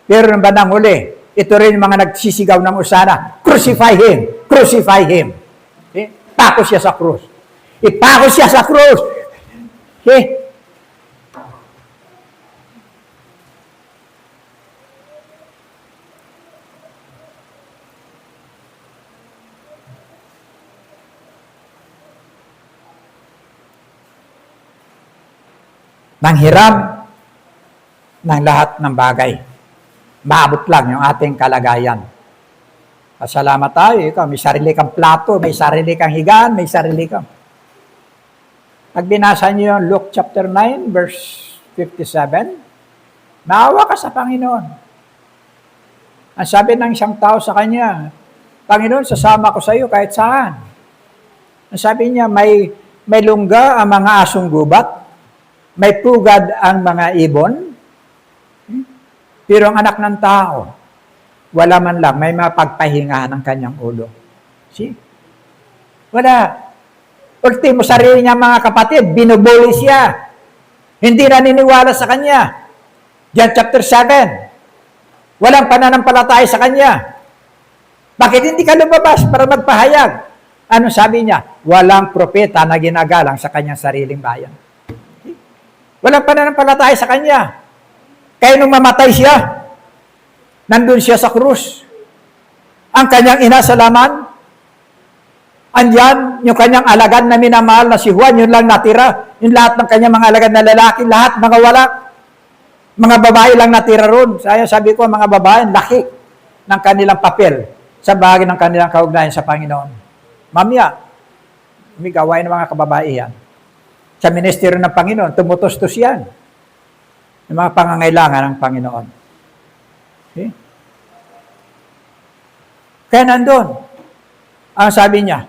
Pero ng bandang huli, ito rin yung mga nagsisigaw ng usana, crucify him, crucify him. Okay? Pakos siya sa krus. Ipakos siya sa krus. Okay? Manghiram ng lahat ng bagay. Maabot lang yung ating kalagayan. Pasalamat tayo, ikaw, may sarili kang plato, may sarili kang higaan, may sarili kang... Pag binasa niyo yung Luke chapter 9, verse 57, maawa ka sa Panginoon. Ang sabi ng isang tao sa kanya, Panginoon, sasama ko sa iyo kahit saan. Ang sabi niya, may lungga ang mga asong gubat, may pugad ang mga ibon, pero ang anak ng tao, wala man lang, may mapagpahinga ng kanyang ulo. See? Wala. Ultimo, sarili niya mga kapatid, binubuli siya. Hindi naniniwala sa kanya. John chapter 7. Walang pananampalataya sa kanya. Bakit hindi ka lumabas para magpahayag? Ano sabi niya? Walang propeta na ginagalang sa kanyang sariling bayan. Walang pananampalataya sa kanya. Kaya nung mamatay siya, nandun siya sa krus. Ang kanyang ina sa laman, andyan, yung kanyang alagad na minamahal na si Juan, yun lang natira. Yung lahat ng kanyang mga alagad na lalaki, lahat mga wala. Mga babae lang natira ron. Sabi ko, mga babae, laki ng kanilang papel sa bahagi ng kanilang kaugnayan sa Panginoon. Mamaya, may gawain ng mga kababaihan. Sa ministeryo ng Panginoon, tumutustos yan. Yung mga pangangailangan ng Panginoon. Okay? Kaya nandun, ang sabi niya,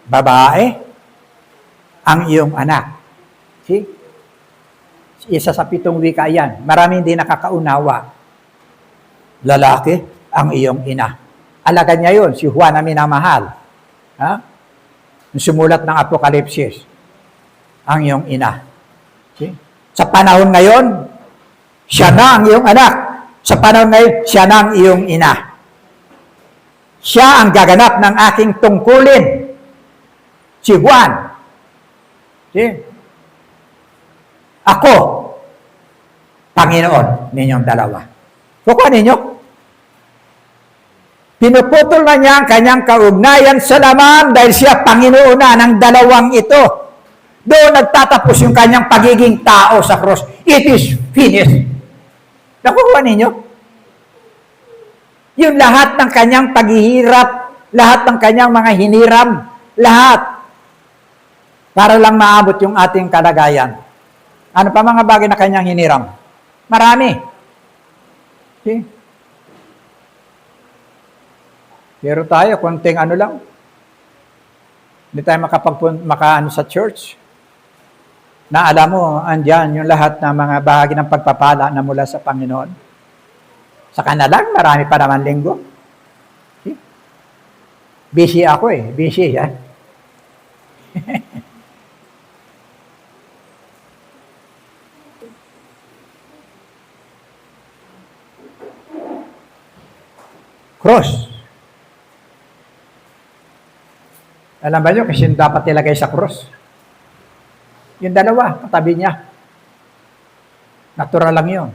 babae, ang iyong anak. See? Isa sa 7 wika yan. Maraming hindi nakakaunawa. Lalaki, ang iyong ina. Alagad niya yun, si Juan na minamahal. Ha? Yung sumulat ng Apokalipsis. Ang iyong ina. See? Sa panahon ngayon, siya na ang iyong anak. Sa panahon ngayon, siya na ang iyong ina. Siya ang gaganap ng aking tungkulin. Si Juan. See? Ako, Panginoon, ninyong dalawa. Kukuha ninyo. Pinuputol na niya ang kanyang kaugnayan sa laman dahil siya Panginoon na ng dalawang ito. Doon nagtatapos yung kanyang pagiging tao sa cross. It is finished. Nakukuha ninyo? Yung lahat ng kanyang paghihirap, lahat ng kanyang mga hiniram, lahat. Para lang maabot yung ating kalagayan. Ano pa mga bagay na kanyang hiniram? Marami. Okay? Pero tayo, konting ano lang. Hindi tayo makaano sa church. Na alam mo, andyan yung lahat ng mga bahagi ng pagpapala na mula sa Panginoon. Sa kanalang, marami pa naman linggo. Okay? Busy ako eh. Busy yan. Cross. Alam ba nyo kasi yung dapat nilagay sa cross? Yung dalawa, katabi niya. Natural lang yun.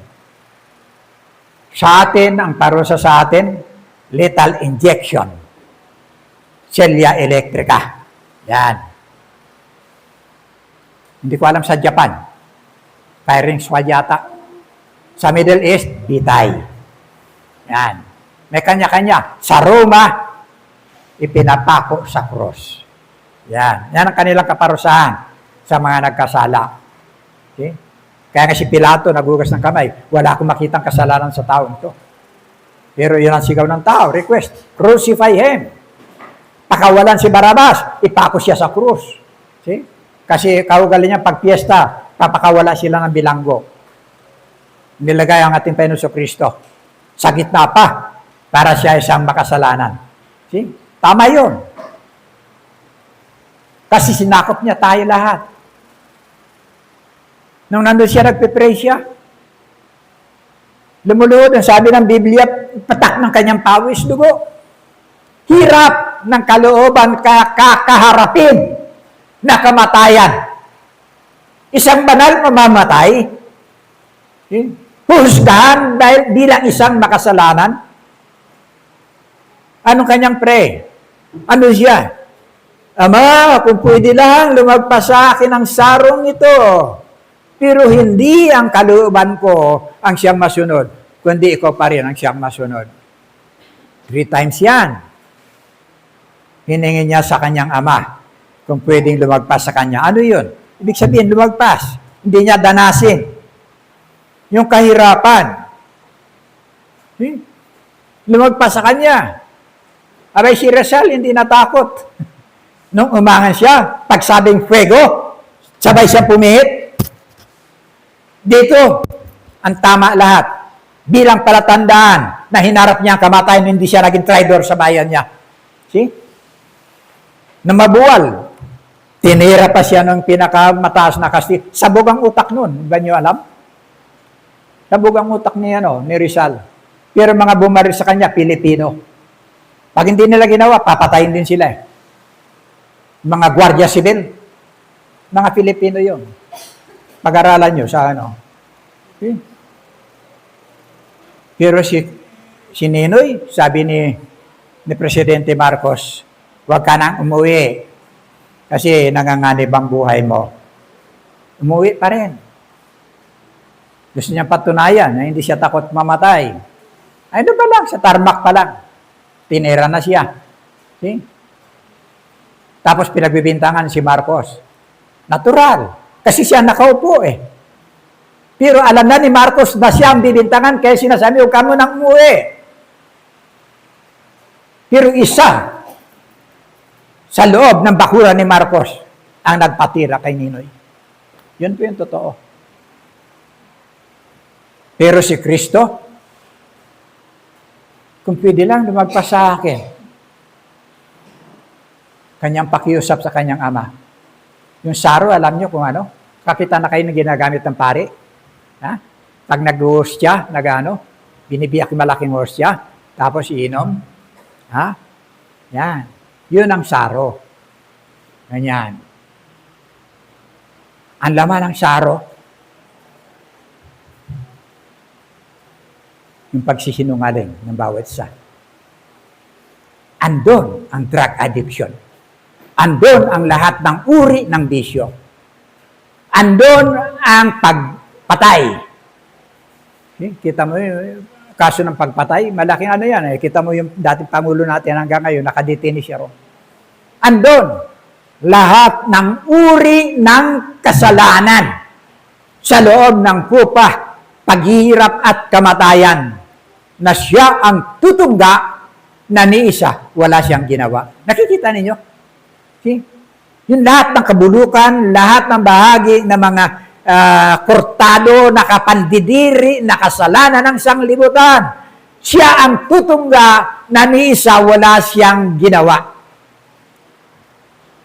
Sa atin, ang parusa sa atin, lethal injection. Cellia electrica. Yan. Hindi ko alam sa Japan. Firing squad yata. Sa Middle East, bitay. Yan. May kanya-kanya. Sa Roma, ipinapako sa cross. Yan. Yan ang kanilang kaparusahan sa mga nagkasala. Okay? Kaya nga si Pilato nagugas ng kamay. Wala akong makitang kasalanan sa taong ito. Pero yun ang sigaw ng tao. Request, crucify him. Pakawalan si Barabas, ipako siya sa krus. See? Kasi kaugali niya, pag piyesta, papakawala sila ng bilanggo. Nilagay ang ating Panginoon Kristo sa gitna pa para siya isang makasalanan. See? Tama yun. Kasi sinakop niya tayo lahat. Nung nandun siya, nagpipray siya. Lumuluhod, ang sabi ng Biblia, patak ng kanyang pawis, dugo. Hirap ng kalooban kakaharapin na kamatayan. Isang banal mamamatay, husgahan dahil bilang isang makasalanan. Anong kanyang pray? Ano siya? Ama, kung pwede lang, lumagpas sa akin ang sarong ito. Pero hindi ang kalooban ko ang siyang masunod, kundi ikaw pa rin ang siyang masunod. 3 times yan. Hiningi niya sa kanyang ama kung pwedeng lumagpas sa kanya. Ano yun? Ibig sabihin, lumagpas. Hindi niya danasin. Yung kahirapan. Lumagpas sa kanya. Abay si Rizal, hindi natakot. Nung umangan siya, pagsabing fuego, sabay siya pumihit. Dito, ang tama lahat. Bilang palatandaan na hinarap niya ang kamatayan, hindi siya naging traidor sa bayan niya. See? Na mabuwal. Tinira pa siya ng pinakamataas na kastigo. Sabog ang utak nun. Ba niyo alam? Sabog ang utak ni Rizal. Pero mga bumaril sa kanya, Pilipino. Pag hindi nila ginawa, papatayin din sila. Mga Guardia Civil. Mga Pilipino yun. Pag-aralan nyo sa Okay. Pero si Ninoy, sabi ni Presidente Marcos, huwag ka nang umuwi kasi nanganganib ang buhay mo. Umuwi pa rin. Gusto niya patunayan na hindi siya takot mamatay. Ano ba lang, sa tarmac pa lang. Tinira na siya. See? Tapos pinagbibintangan si Marcos. Natural. Kasi siya nakaupo eh. Pero alam na ni Marcos na siya ang bibintangan kaya sinasabi, huwag ka mo nang umuwi. Pero isa sa loob ng bakura ni Marcos ang nagpatira kay Ninoy. Yun po yung totoo. Pero si Kristo, kung pwede lang lumagpas sa akin, kanyang pakiusap sa kanyang ama. Yung saro, alam nyo kung ano? Kapitan na kayo na ginagamit ng pare. Ha? Pag nag-hostya, binibiyak yung malaking hostya, tapos iinom. Ha? Yan. Yun ang saro. Ganyan. Ang laman ng saro, yung pagsisinungaling ng bawat isa. Andon ang drug addiction. Andon ang lahat ng uri ng bisyo. Andon ang pagpatay. Kita mo yung kaso ng pagpatay, malaking yan. Kita mo yung dating Pangulo natin hanggang ngayon, nakadetini siya ron. Andon, lahat ng uri ng kasalanan sa loob ng kupa, paghihirap at kamatayan na siya ang tutungga na ni isa, wala siyang ginawa. Nakikita ninyo? See? Yung lahat ng kabulukan, lahat ng bahagi ng mga kortado, nakapandidiri, nakasalanan ng sanglibutan. Siya ang tutungga na ni isa, wala siyang ginawa.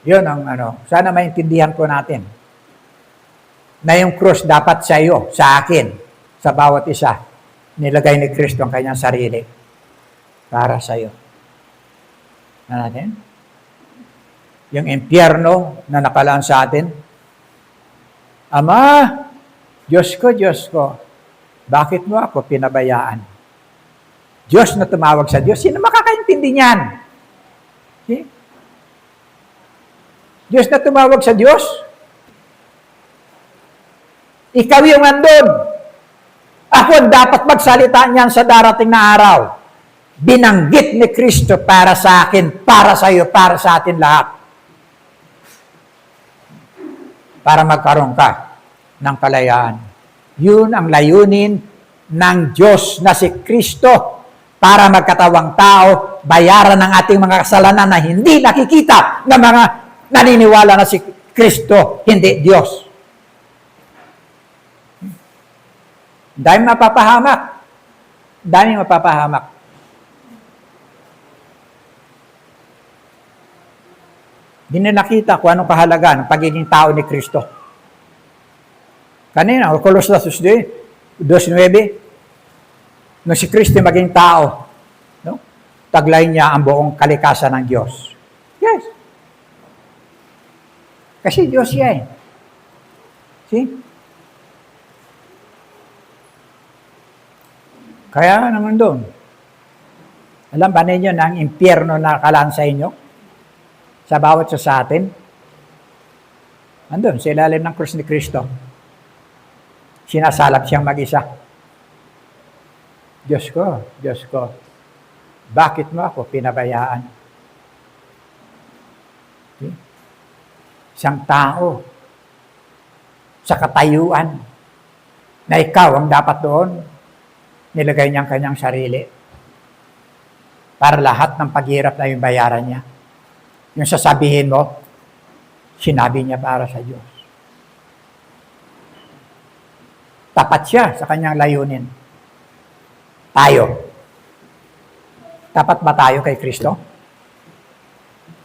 Yun ang sana maintindihan ko natin. Na yung krus dapat sa iyo, sa akin, sa bawat isa. Nilagay ni Kristo ang kanyang sarili. para sa iyo. Na natin? Yung impyerno na nakalaan sa atin. Ama, Diyos ko, bakit mo ako pinabayaan? Diyos na tumawag sa Diyos, sino makakaintindi niyan? Okay? Diyos na tumawag sa Diyos. Ikaw yung andun. Ako ang dapat magsalita niyan sa darating na araw. Binanggit ni Kristo para sa akin, para sa iyo, para sa atin lahat. Para magkaroon ka ng kalayaan. Yun ang layunin ng Diyos na si Kristo para magkatawang tao, bayaran ng ating mga kasalanan na hindi nakikita ng mga naniniwala na si Kristo, hindi Diyos. Dahil mapapahamak. Dahil mapapahamak. Hindi na nakita kung anong kahalaga ng pagiging tao ni Kristo. Kanina, Colossus 2:9, nung si Kristo maging tao, no? Taglay niya ang buong kalikasan ng Diyos. Yes. Kasi Diyos siya eh. See? Kaya naman doon. Alam ba ninyo na ang impyerno na nakalaan sa inyo? Sa bawat sa atin? Andun, sa ilalim ng krus ni Kristo. Sinasalap siyang mag-isa. Diyos ko, bakit mo ako pinabayaan? Okay? Isang tao sa katayuan na ikaw ang dapat doon, nilagay niya ang kanyang sarili para lahat ng paghirap na yung bayaran niya. Yung sasabihin mo, sinabi niya para sa Diyos. Tapat siya sa kanyang layunin. Tayo. Tapat ba tayo kay Kristo?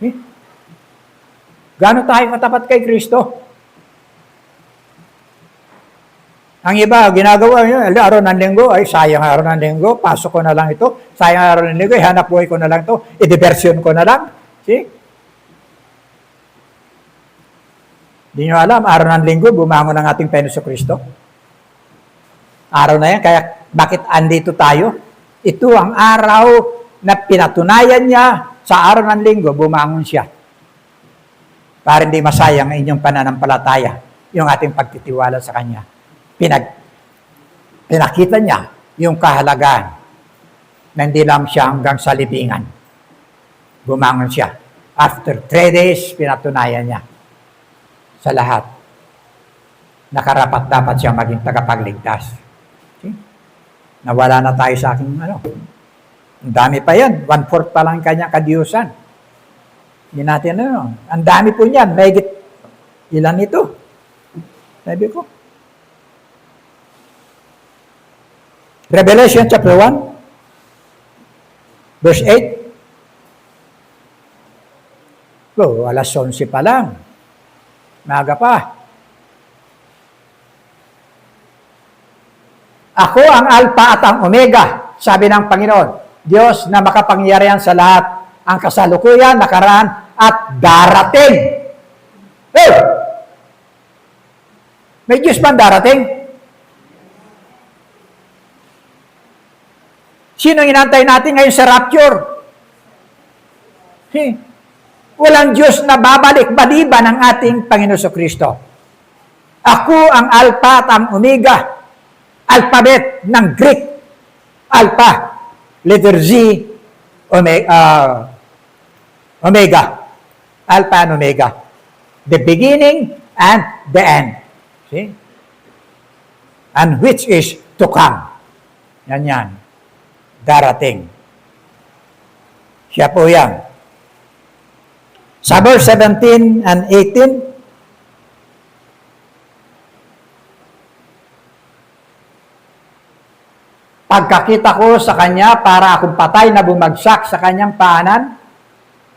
Eh? Gaano tayo katapat kay Kristo? Ang iba, ginagawa niya, araw ng linggo, ay sayang araw ng linggo, pasok ko na lang ito, sayang araw ng linggo, hanap buhay ko na lang ito, i-diversion ko na lang. See? Hindi nyo alam, araw ng linggo, bumangon ang ating Panginoon Kristo. Araw na yan, kaya bakit andito tayo? Ito ang araw na pinatunayan niya sa araw ng linggo, bumangon siya. Para hindi masayang ang inyong pananampalataya, yung ating pagtitiwala sa Kanya. Pinakita niya yung kahalagaan na hindi lang siya hanggang sa libingan. Bumangon siya. After 3 days, pinatunayan niya sa lahat. Nakarapat dapat siya maging tagapagligtas. Okay? Nawala na tayo sa aking Ang dami pa yan. 1/4 pa lang kanyang kadiyusan. Hindi natin Ang dami po niyan. Mahigit ilan ito? Sabi ko. Revelation chapter 1, verse 8. Alas 11 pa lang. Maga pa. Ako ang Alpha at ang Omega, sabi ng Panginoon. Diyos na makapangyarihan sa lahat, ang kasalukuyan, nakaraan, at darating. May Diyos ba darating? Sino ang inantay natin ngayon sa rapture? Walang Diyos na babalik maliban ng ating Panginoon Kristo. Ako ang Alpha at ang Omega. Alphabet ng Greek. Alpha. Letter Z. Omega. Alpha and Omega. The beginning and the end. See? And which is to come. Yan. Darating. Siya po yan. Sa verse 17 and 18, pagkakita ko sa kanya para akong patay na bumagsak sa kanyang paanan,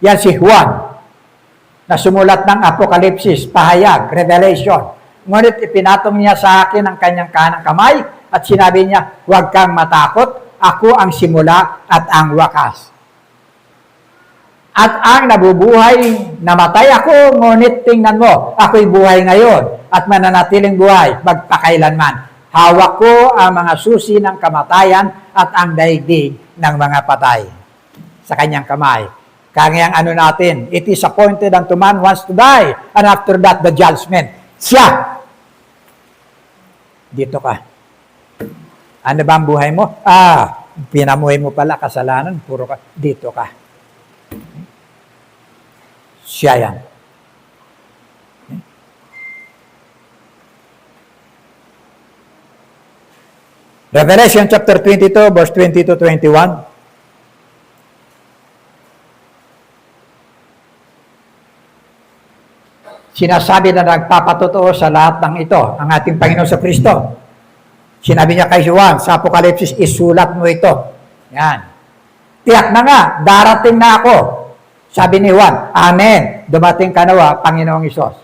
yan si Juan, na sumulat ng Apokalipsis, pahayag, Revelation. Ngunit ipinatong niya sa akin ang kanyang kanang kamay at sinabi niya, huwag kang matakot, Ako ang simula at ang wakas. At ang nabubuhay, namatay ako, ngunit tingnan mo, ako'y buhay ngayon at mananatiling buhay magpakailanman. Hawak ko ang mga susi ng kamatayan at ang daigdig ng mga patay sa kanyang kamay. Kaya ano natin, it is appointed unto man once to die, and after that the judgment. Siya! Dito ka. Ano ba ang buhay mo? Pinamuhay mo pala kasalanan, puro ka. Dito ka. Siya yan. Revelation chapter 22, verse 20 to 21. Sinasabi na nagpapatotoo sa lahat ng ito, ang ating Panginoon sa Kristo. Sinabi niya kay Juan sa Apokalipsis, isulat mo ito. Yan. Tiyak na nga, darating na ako. Sabi ni Juan, Amen. Dumating ka nawa, Panginoong Isos.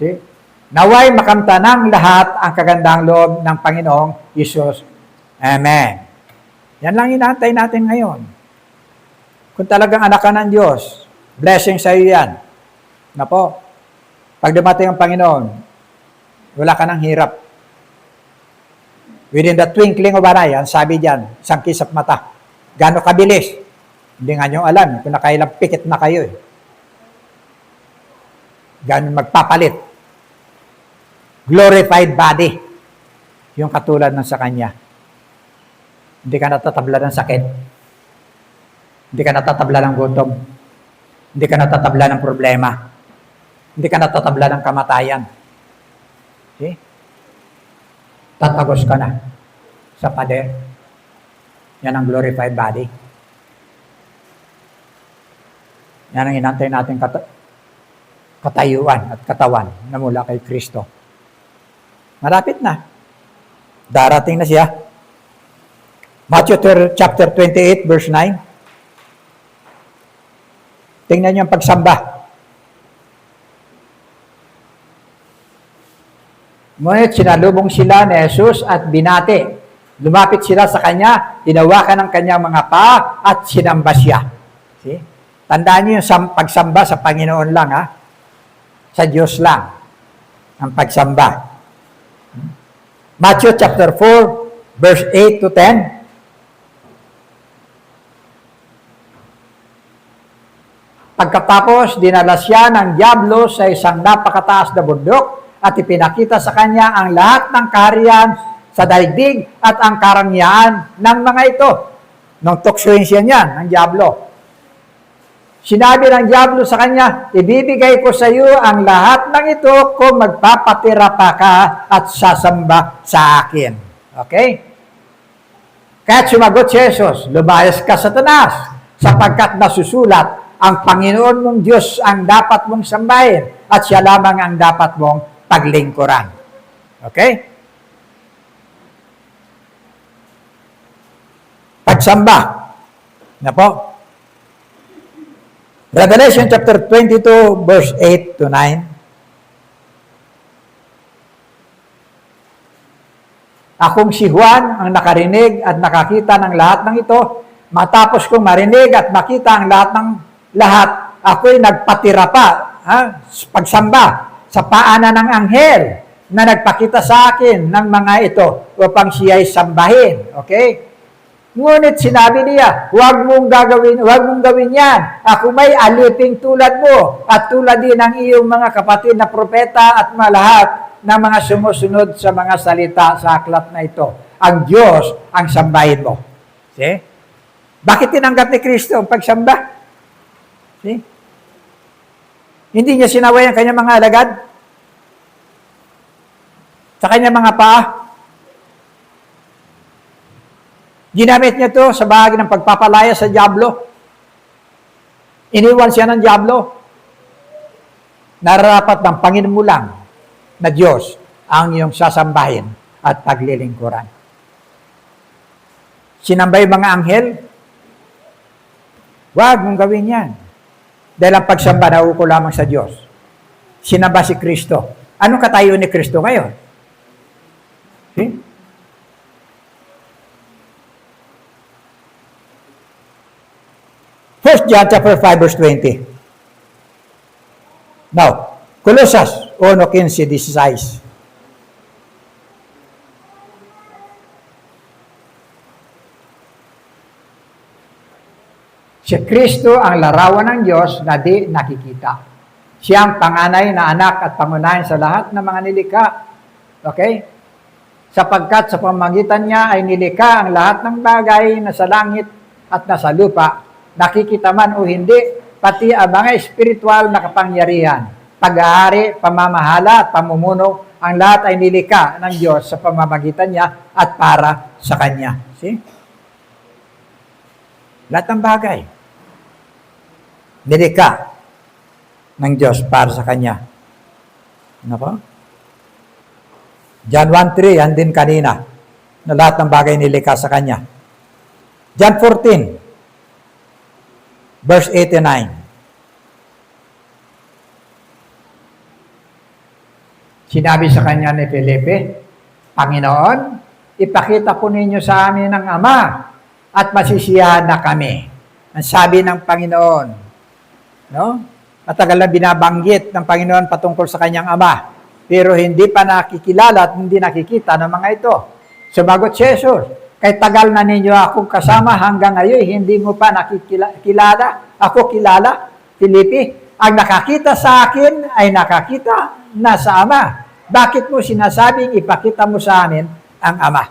See? Naway makamta ng lahat ang kagandang loob ng Panginoong Isos. Amen. Yan lang inaantay natin ngayon. Kung talagang anak ka ng Diyos, blessing sa iyo yan. Na po, pag dumating ang Panginoon, wala ka ng hirap. Within the twinkling of an eye, ang sabi diyan, isang kisap mata. Gano'ng kabilis? Hindi nga nyo alam kung nakailang pikit na kayo. Gano'ng magpapalit. Glorified body. Yung katulad ng sa Kanya. Hindi ka natatabla ng sakit. Hindi ka natatabla ng gutom. Hindi ka natatabla ng problema. Hindi ka natatabla ng kamatayan. See? Tatagos ka na sa pader. Yan ang glorified body. Yan ang inantay natin katayuan at katawan na mula kay Kristo. Malapit na. Darating na siya. Matthew chapter 28 verse 9. Tingnan niyo ang pagsamba. Ngunit sinalubong sila ni Jesus at binati. Lumapit sila sa Kanya, hinawakan ng Kanyang mga paa at sinamba siya. See? Tandaan niyo yung pagsamba sa Panginoon lang, ha? Sa Diyos lang ang pagsamba. Matthew chapter 4, verse 8 to 10. Pagkatapos, dinala siya ng dyablo sa isang napakataas na bundok at ipinakita sa kanya ang lahat ng kaharian sa daigdig at ang karangyaan ng mga ito. Nung tuksuin siya niyan, ng dyablo. Sinabi ng dyablo sa kanya, ibibigay ko sa iyo ang lahat ng ito kung magpapatira pa ka at sasamba sa akin. Okay? Kaya sumagot si Jesus, lumayas ka Satanas, sapagkat nasusulat, ang Panginoon mong Diyos ang dapat mong sambahin at siya lamang ang dapat mong paglingkuran. Okay? Pagsamba. Na po. Revelation chapter 22 verse 8 to 9. Akong si Juan ang nakarinig at nakakita ng lahat ng ito. Matapos kong marinig at makita ang lahat, ako'y nagpatira pa, pagsamba sa paanan ng anghel na nagpakita sa akin ng mga ito upang siya'y sambahin. Okay? Ngunit sinabi niya, huwag mong gawin yan. Ako may aliping tulad mo at tulad din ng iyong mga kapatid na propeta at malahat ng mga sumusunod sa mga salita sa aklat na ito. Ang Diyos ang sambahin mo. See? Bakit tinanggap ni Kristo ang pagsamba? See? Hindi niya sinaway ang kanyang mga alagad sa kanyang mga paa. Ginamit niya ito sa bahagi ng pagpapalaya sa dyablo. Iniwan siya ng dyablo. Nararapat ng Panginoon mo lang na Diyos ang iyong sasambahin at paglilingkuran. Sinambay mga anghel, huwag mong gawin yan. Dahil ang pagsamba nauuko lamang sa Diyos. Sinamba si Kristo. Anong katayo ni Kristo ngayon? See? 1 John chapter 5 verse 20. Now, Colosas 1:15-16. Si Kristo ang larawan ng Diyos na di nakikita. Siya ang panganay na anak at pangunahin sa lahat ng mga nilikha. Okay? Sapagkat sa pamamagitan niya ay nilikha ang lahat ng bagay na sa langit at nasa lupa, nakikita man o hindi, pati ang mga espiritual na kapangyarihan, pag-aari, pamamahala at pamumuno, ang lahat ay nilikha ng Diyos sa pamamagitan niya at para sa Kanya. See? Lahat ng bagay, nilikha ng Diyos para sa Kanya. Ano po? John 1:3, yan din kanina, na lahat ng bagay nilikha sa Kanya. John 14, verse 89. Sinabi sa kanya ni Felipe, Panginoon, ipakita po ninyo sa amin ang Ama at masisiyahan na kami. Ang sabi ng Panginoon. No? Matagal na binabanggit ng Panginoon patungkol sa kanyang Ama. Pero hindi pa nakikilala at hindi nakikita ng mga ito. Sumagot si Jesus, kay tagal na ninyo akong kasama hanggang ngayon, hindi mo pa nakikilala. Ako kilala, Felipe. Ang nakakita sa akin ay nakakita na sa Ama. Bakit mo sinasabing ipakita mo sa amin ang Ama?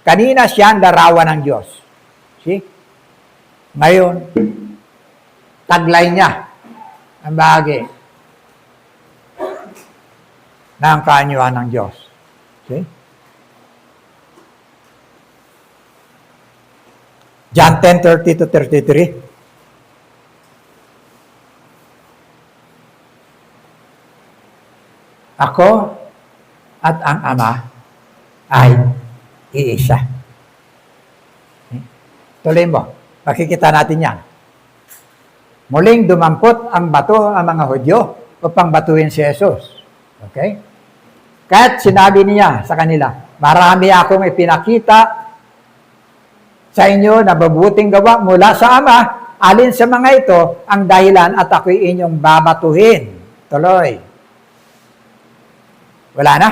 Kanina siya ang larawan ng Diyos. See? Ngayon, taglay niya ang bahagi ng kaanyuan ng Diyos. See? John 10:30-33. Ako at ang Ama ay iisa. Tuloy mo. Makikita natin yan. Muling dumampot ang bato ang mga Hudyo upang batuhin si Jesus. Okay? Kahit sinabi niya sa kanila, marami akong ipinakita sa inyo na mabuting gawa mula sa Ama, alin sa mga ito ang dahilan at ako'y inyong babatuhin. Tuloy. Wala na?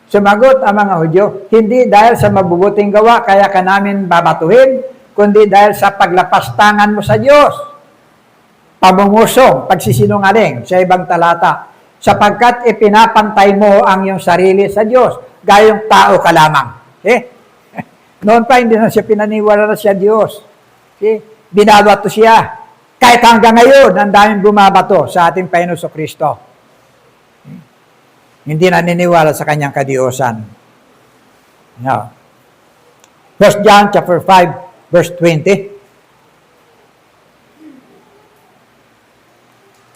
Sumagot ang mga Hudyo, hindi dahil sa mabubuting gawa kaya ka namin babatuhin, kundi dahil sa paglapastangan mo sa Diyos. Pamungusong, pagsisinungaling sa ibang talata, sapagkat ipinapantay mo ang iyong sarili sa Diyos, gayong tao ka lamang. Noon pa, hindi na siya pinaniwala na siya Diyos. Binabato siya. Kahit hanggang ngayon, ang daming bumabato sa ating Panginoon Kristo. Hindi naniniwala sa kanyang kadiyusan. No. 1 John chapter 5, verse 20.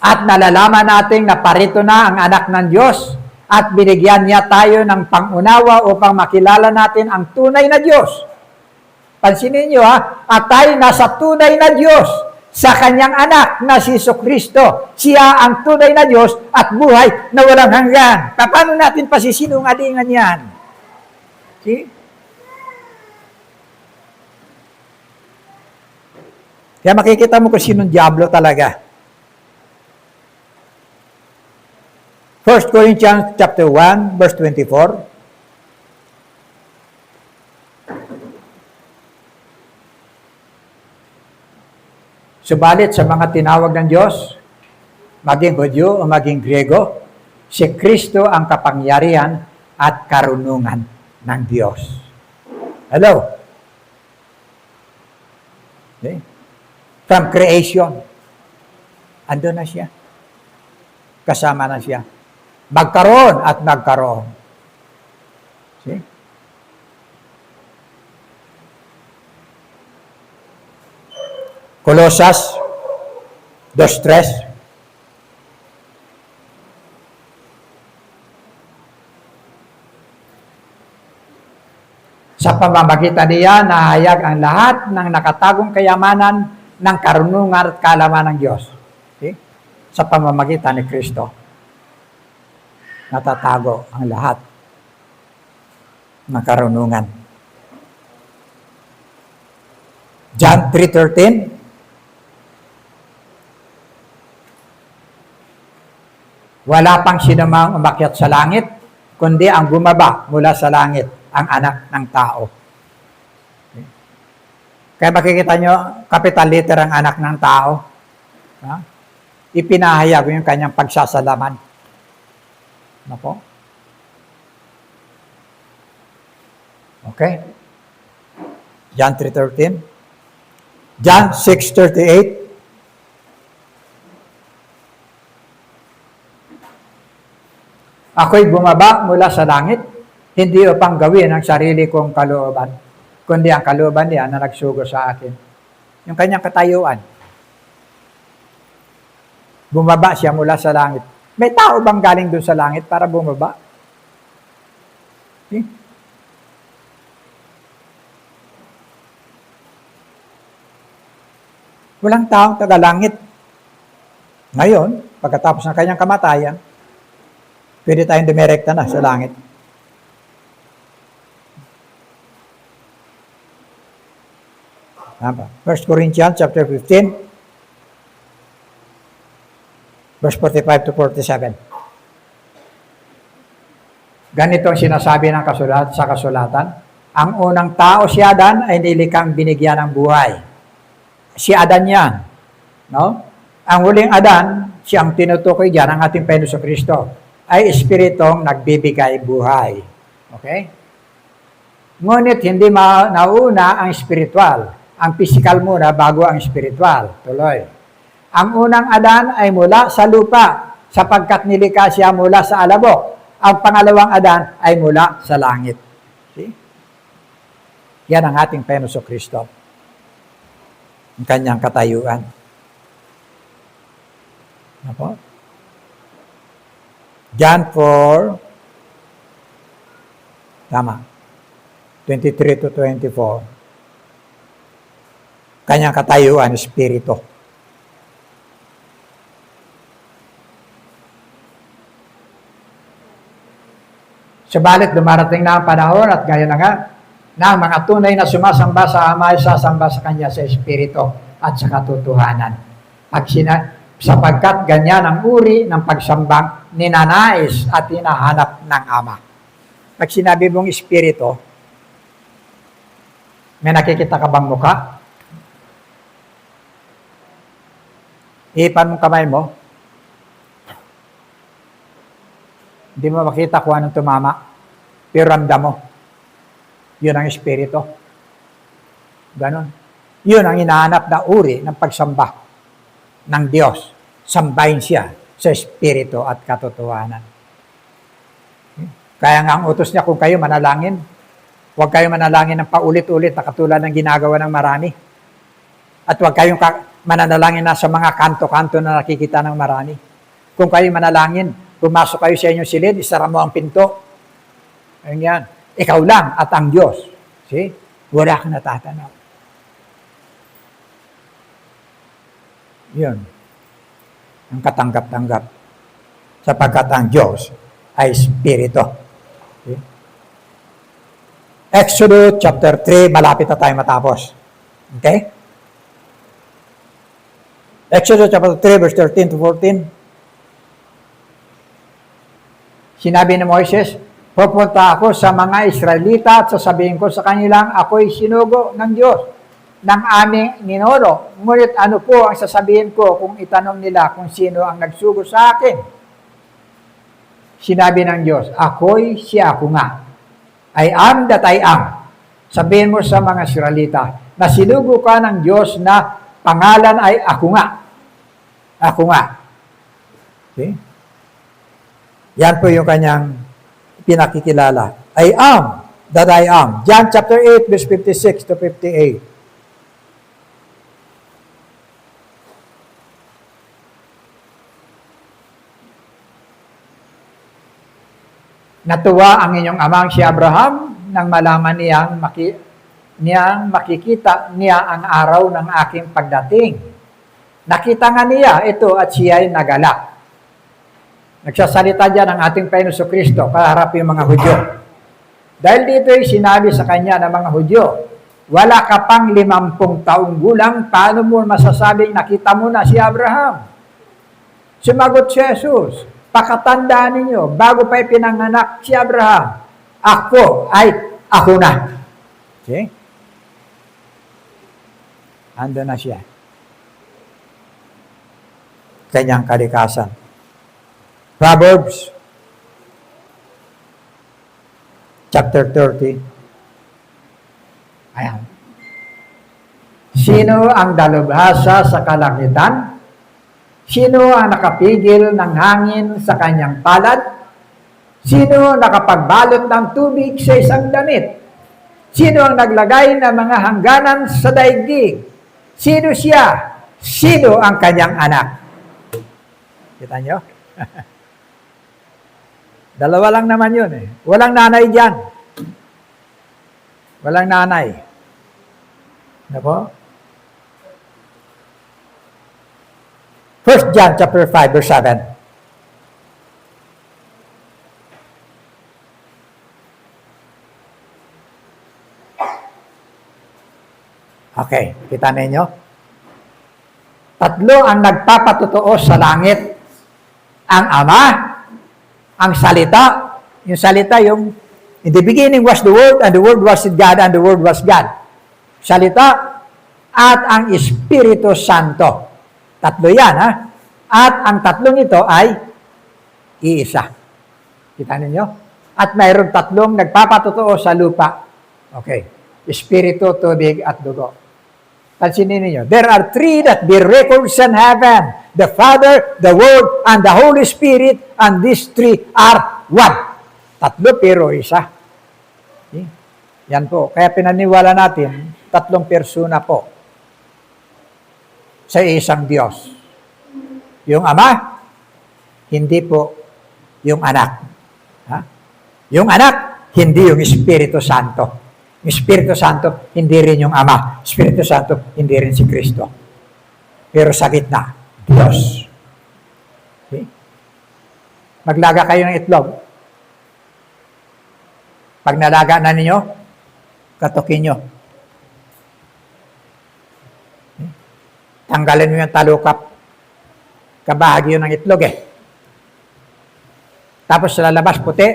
At nalalaman natin na parito na ang anak ng Diyos at binigyan niya tayo ng pangunawa upang makilala natin ang tunay na Diyos. Pansinin niyo at tayo nasa tunay na Diyos sa kanyang anak na si Jesucristo. Siya ang tunay na Diyos at buhay na walang hanggan. Paano natin pasisinungalingan yan? See? Kaya makikita mo kung sinong diablo talaga. 1 Corinthians chapter 1, verse 24. Subalit sa mga tinawag ng Diyos, maging Hudyo o maging Griego, si Kristo ang kapangyarihan at karunungan ng Diyos. Hello? Okay? From creation, andun na siya. Kasama na siya. Magkaroon at nagkaroon. See? Colosas 2:3. Sa pamamagitan niya, nahayag ang lahat ng nakatagong kayamanan ng karunungan at kaalaman ng Diyos. See? Sa pamamagitan ni Kristo, natatago ang lahat ng karunungan. John 3:13. Wala pang sinumang umakyat sa langit, kundi ang bumaba mula sa langit, ang anak ng tao. Kaya makikita nyo, capital letter ang anak ng tao. Ha? Ipinahayag yung kanyang pagsasalaman. Ano po? Okay? John 3:13. John 6:38. Ako'y bumaba mula sa langit, hindi upang gawin ang sarili kong kalooban, kundi ang kalooban niya na nagsugo sa akin. Yung kanyang katayuan. Bumaba siya mula sa langit. May tao bang galing doon sa langit para bumaba? Okay? Walang taong taga-langit. Ngayon, pagkatapos ng kanyang kamatayan, pwede tayong dumirekta na sa langit. Tama. 1 Corinthians chapter 15, verse 45 to 47. Ganito ang sinasabi ng sa kasulatan. Ang unang tao si Adan ay nilikang binigyan ng buhay. Si Adan yan. No? Ang huling Adan, siyang tinutukoy dyan, ang ating Panginoon Kristo, ay espiritong nagbibigay buhay. Okay? Ngunit hindi nauna ang spiritual. Ang physical muna bago ang spiritual. Tuloy. Ang unang Adan ay mula sa lupa, sapagkat nilikha siya mula sa alabok. Ang pangalawang Adan ay mula sa langit. See? Yan ang ating Panginoon Kristo. Ang kanyang katayuan. Ano po? John 4, tama, 23 to 24. Kanyang katayuan, espiritu. Subalit dumarating na ang panahon at gaya na nga, na ang mga tunay na sumasamba sa Ama ay sasamba sa Kanya sa espiritu at sa katotohanan. Sapagkat ganyan ang uri ng pagsambang ninanais at hinahanap ng Ama. Pag sinabi mong espiritu, may nakikita ka bang mukha? Ipan mong kamay mo. Hindi mo makita kung anong tumama. Pero ramdam mo. Yun ang espiritu. Ganon. Yun ang hinahanap na uri ng pagsamba ng Diyos. Sambahin siya sa espiritu at katotohanan. Kaya nga ang utos niya kung kayo manalangin, huwag kayo manalangin ng paulit-ulit na katulad ng ginagawa ng marami. At huwag kayong mananalangin na sa mga kanto-kanto na nakikita ng marami. Kung kayo manalangin, pumasok kayo sa inyong silid, isara mo ang pinto. Ayun yan. Ikaw lang at ang Diyos. See? Wala kang natatanaw. Yun. Ang katanggap-tanggap. Sapagkat ang Diyos ay Espiritu. Okay? Exodus chapter 3, malapit na tayo matapos. Okay? Exodus chapter 3, verse 13 to 14. Sinabi ni Moises, pupunta ako sa mga Israelita at sasabihin ko sa kanilang, ako'y sinugo ng Diyos, ng aming ninoro. Ngunit ano po ang sasabihin ko kung itanong nila kung sino ang nagsugo sa akin? Sinabi ng Diyos, ako'y si ako nga. I am that I am. Sabihin mo sa mga Israelita na sinugo ka ng Diyos na pangalan ay ako nga. Ako nga. Okay? Yan po yung kanyang pinakikilala. I am that I am. John chapter 8, verse 56 to 58. Natuwa ang inyong amang si Abraham nang malaman niyang makikita niya ang araw ng aking pagdating. Nakita nga niya ito at siya ay nagalak. Nagsasalita dyan ang ating Panginoon Kristo kaharap yung mga Hudyo. Dahil dito ay sinabi sa kanya ng mga Hudyo Wala ka pang 50 taong gulang, paano mo masasabing nakita mo na si Abraham? Sumagot si Jesus, pakatandaan ninyo, bago pa ipinanganak si Abraham, ako na. See? Ando na siya. Kanyang kalikasan. Proverbs chapter 30. Ayan. Sino ang dalubhasa sa kalangitan? Sino ang nakapigil ng hangin sa kanyang palad? Sino nakapagbalot ng tubig sa isang damit? Sino ang naglagay ng mga hangganan sa daigdig? Sino siya? Sino ang kanyang anak? Kita nyo? Dalawa lang naman yun eh. Walang nanay dyan. Walang nanay. Ano po? 1 John chapter 5 verse 7. Okay, kita ninyo? Tatlo ang nagpapatotoo sa langit. Ang Ama, ang salita, yung in the beginning was the Word, and the Word was with God, and the Word was God. Salita, at ang Espiritu Santo. Tatlo yan, ha? At ang tatlong ito ay iisa. Kita ninyo? At mayroon tatlong nagpapatotoo sa lupa. Okay. Espiritu, tubig, at dugo. Pansinin ninyo. There are three that bear records in heaven. The Father, the Word, and the Holy Spirit, and these three are one. Tatlo pero isa. Okay? Yan po. Kaya pinaniwala natin, tatlong persona po sa isang Diyos. Yung Ama, hindi po yung Anak. Ha? Yung Anak, hindi yung Espiritu Santo. Yung Espiritu Santo, hindi rin yung Ama. Espiritu Santo, hindi rin si Kristo. Pero sa gitna, Diyos. Okay? Maglaga kayo ng itlog. Pag nalaga na ninyo, katukin nyo. Okay? Tanggalin mo yung talukap. Kabahagi yun ng itlog eh. Tapos lalabas puti.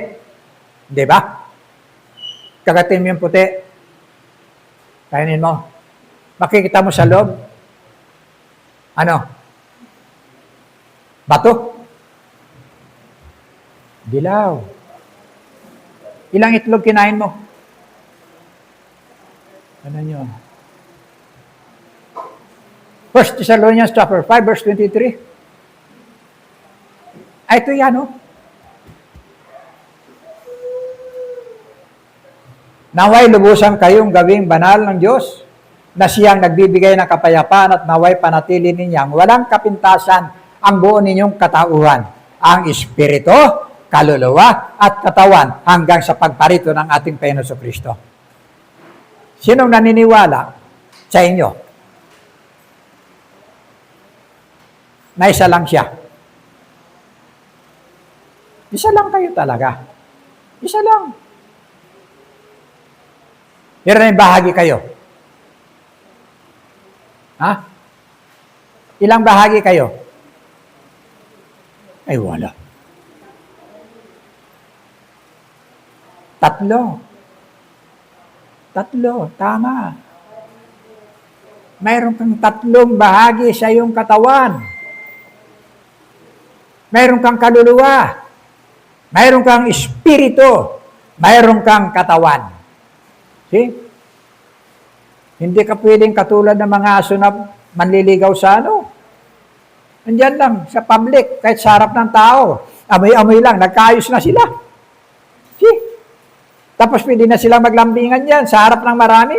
Di ba? Kagatin mo yung puti. Kainin mo. Makikita mo sa loob. Ano? Bato? Dilaw. Ilang itlog kinain mo? Ano nyo? 1 Thessalonians chapter 5 verse 23. Ay, ito yan, oh. Naway lubusan kayong gawing banal ng Diyos na siyang nagbibigay ng kapayapaan at naway panatili ninyang walang kapintasan ang buo ninyong katauhan, ang Espiritu, kaluluwa, at katawan hanggang sa pagparito ng ating Panginoon Kristo. Sinong naniniwala sa inyo na isa lang siya? Isa lang kayo talaga. Isa lang. Pero may bahagi kayo. Ha? Ilang bahagi kayo? Ay, wala. 3. 3, tama. Mayroon kang 3 bahagi sa iyong katawan. Mayroon kang kaluluwa. Mayroon kang espiritu. Mayroon kang katawan. See? Hindi ka pwedeng katulad ng mga aso na manliligaw sa ano. Nandiyan lang, sa public, kahit sa harap ng tao. Amoy-amoy lang, nagkaayos na sila. See? Tapos pwede na silang maglambingan yan sa harap ng marami.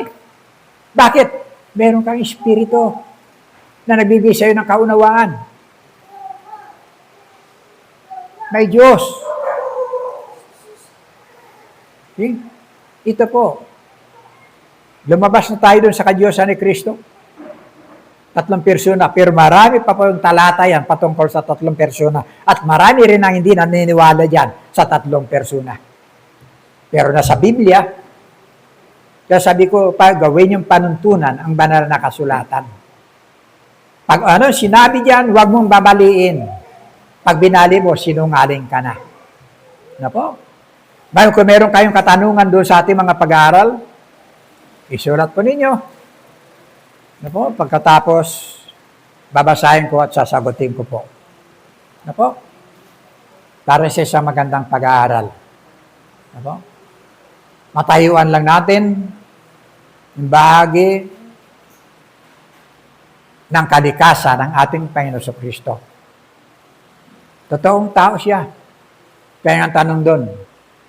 Bakit? Meron kang espiritu na nagbibigay sa'yo ng kaunawaan. May Diyos. See? Ito po. Lumabas na tayo doon sa kadyosan ni Kristo. 3 persona. Pero marami pa po yung talata yan patungkol sa 3 persona. At marami rin ang hindi naniniwala dyan sa 3 persona. Pero nasa Biblia, Kaya sabi ko, gawin yung panuntunan ang banal na kasulatan. Pag sinabi diyan, huwag mong babaliin. Pag binali mo, sinungaling ka na. Na po? Ngayon, kung meron kayong katanungan doon sa ating mga pag-aaral, isulat po ninyo. Na po? Pagkatapos, babasahin ko at sasagutin ko po. Na po? Para sa isang magandang pag-aaral. Na po? Matayuan lang natin yung bahagi ng kalikasan ng ating Panginoon Kristo. Totoong tao siya. Kaya ang tanong doon,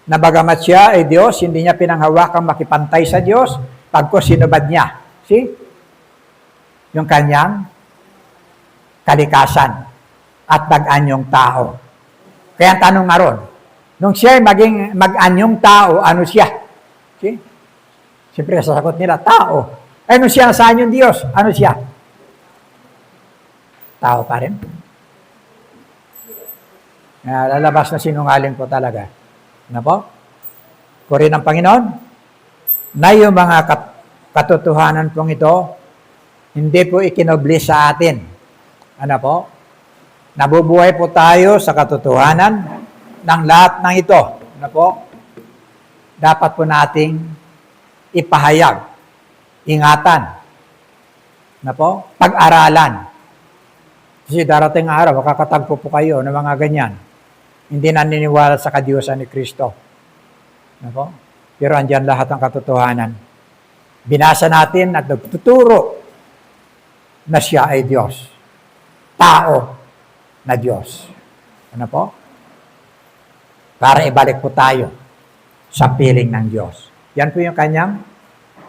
na bagamat siya ay Diyos, hindi niya pinanghawakang makipantay sa Diyos, pagko sinubad niya. See? Yung kanyang kalikasan at nag-anyong tao. Kaya ang tanong nga ron, nung siya ay maging mag-anyong tao, ano siya? See? Siyempre, sasagot nila, tao. Ay, nung siya sa anyong Diyos, ano siya? Tao pa rin. Lalabas na sinungaling po talaga. Ano po? Puri ng Panginoon, na yung mga katotohanan pong ito, hindi po ikinobli sa atin. Ano po? Nabubuhay po tayo sa katotohanan ng lahat ng ito. Ano po? Dapat po nating ipahayag, ingatan, ano po? Pag-aralan. Kasi darating araw, makakatagpo po kayo ng mga ganyan. Hindi naniniwala sa kadiyusan ni Kristo. Ano po? Pero andyan lahat ng katotohanan. Binasa natin at nagtuturo na siya ay Diyos. Tao na Diyos. Ano po? Para ibalik po tayo sa piling ng Diyos. Yan po yung kanyang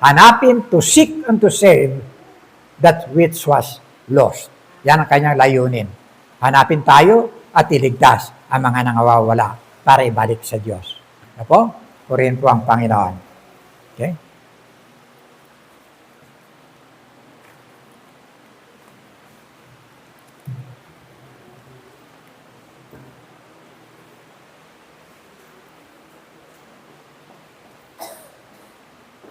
hanapin, to seek and to save that which was lost. Yan ang kanyang layunin. Hanapin tayo at iligtas ang mga nangawawala para ibalik sa Diyos. Ano po? Purihin po ang Panginoon. Okay?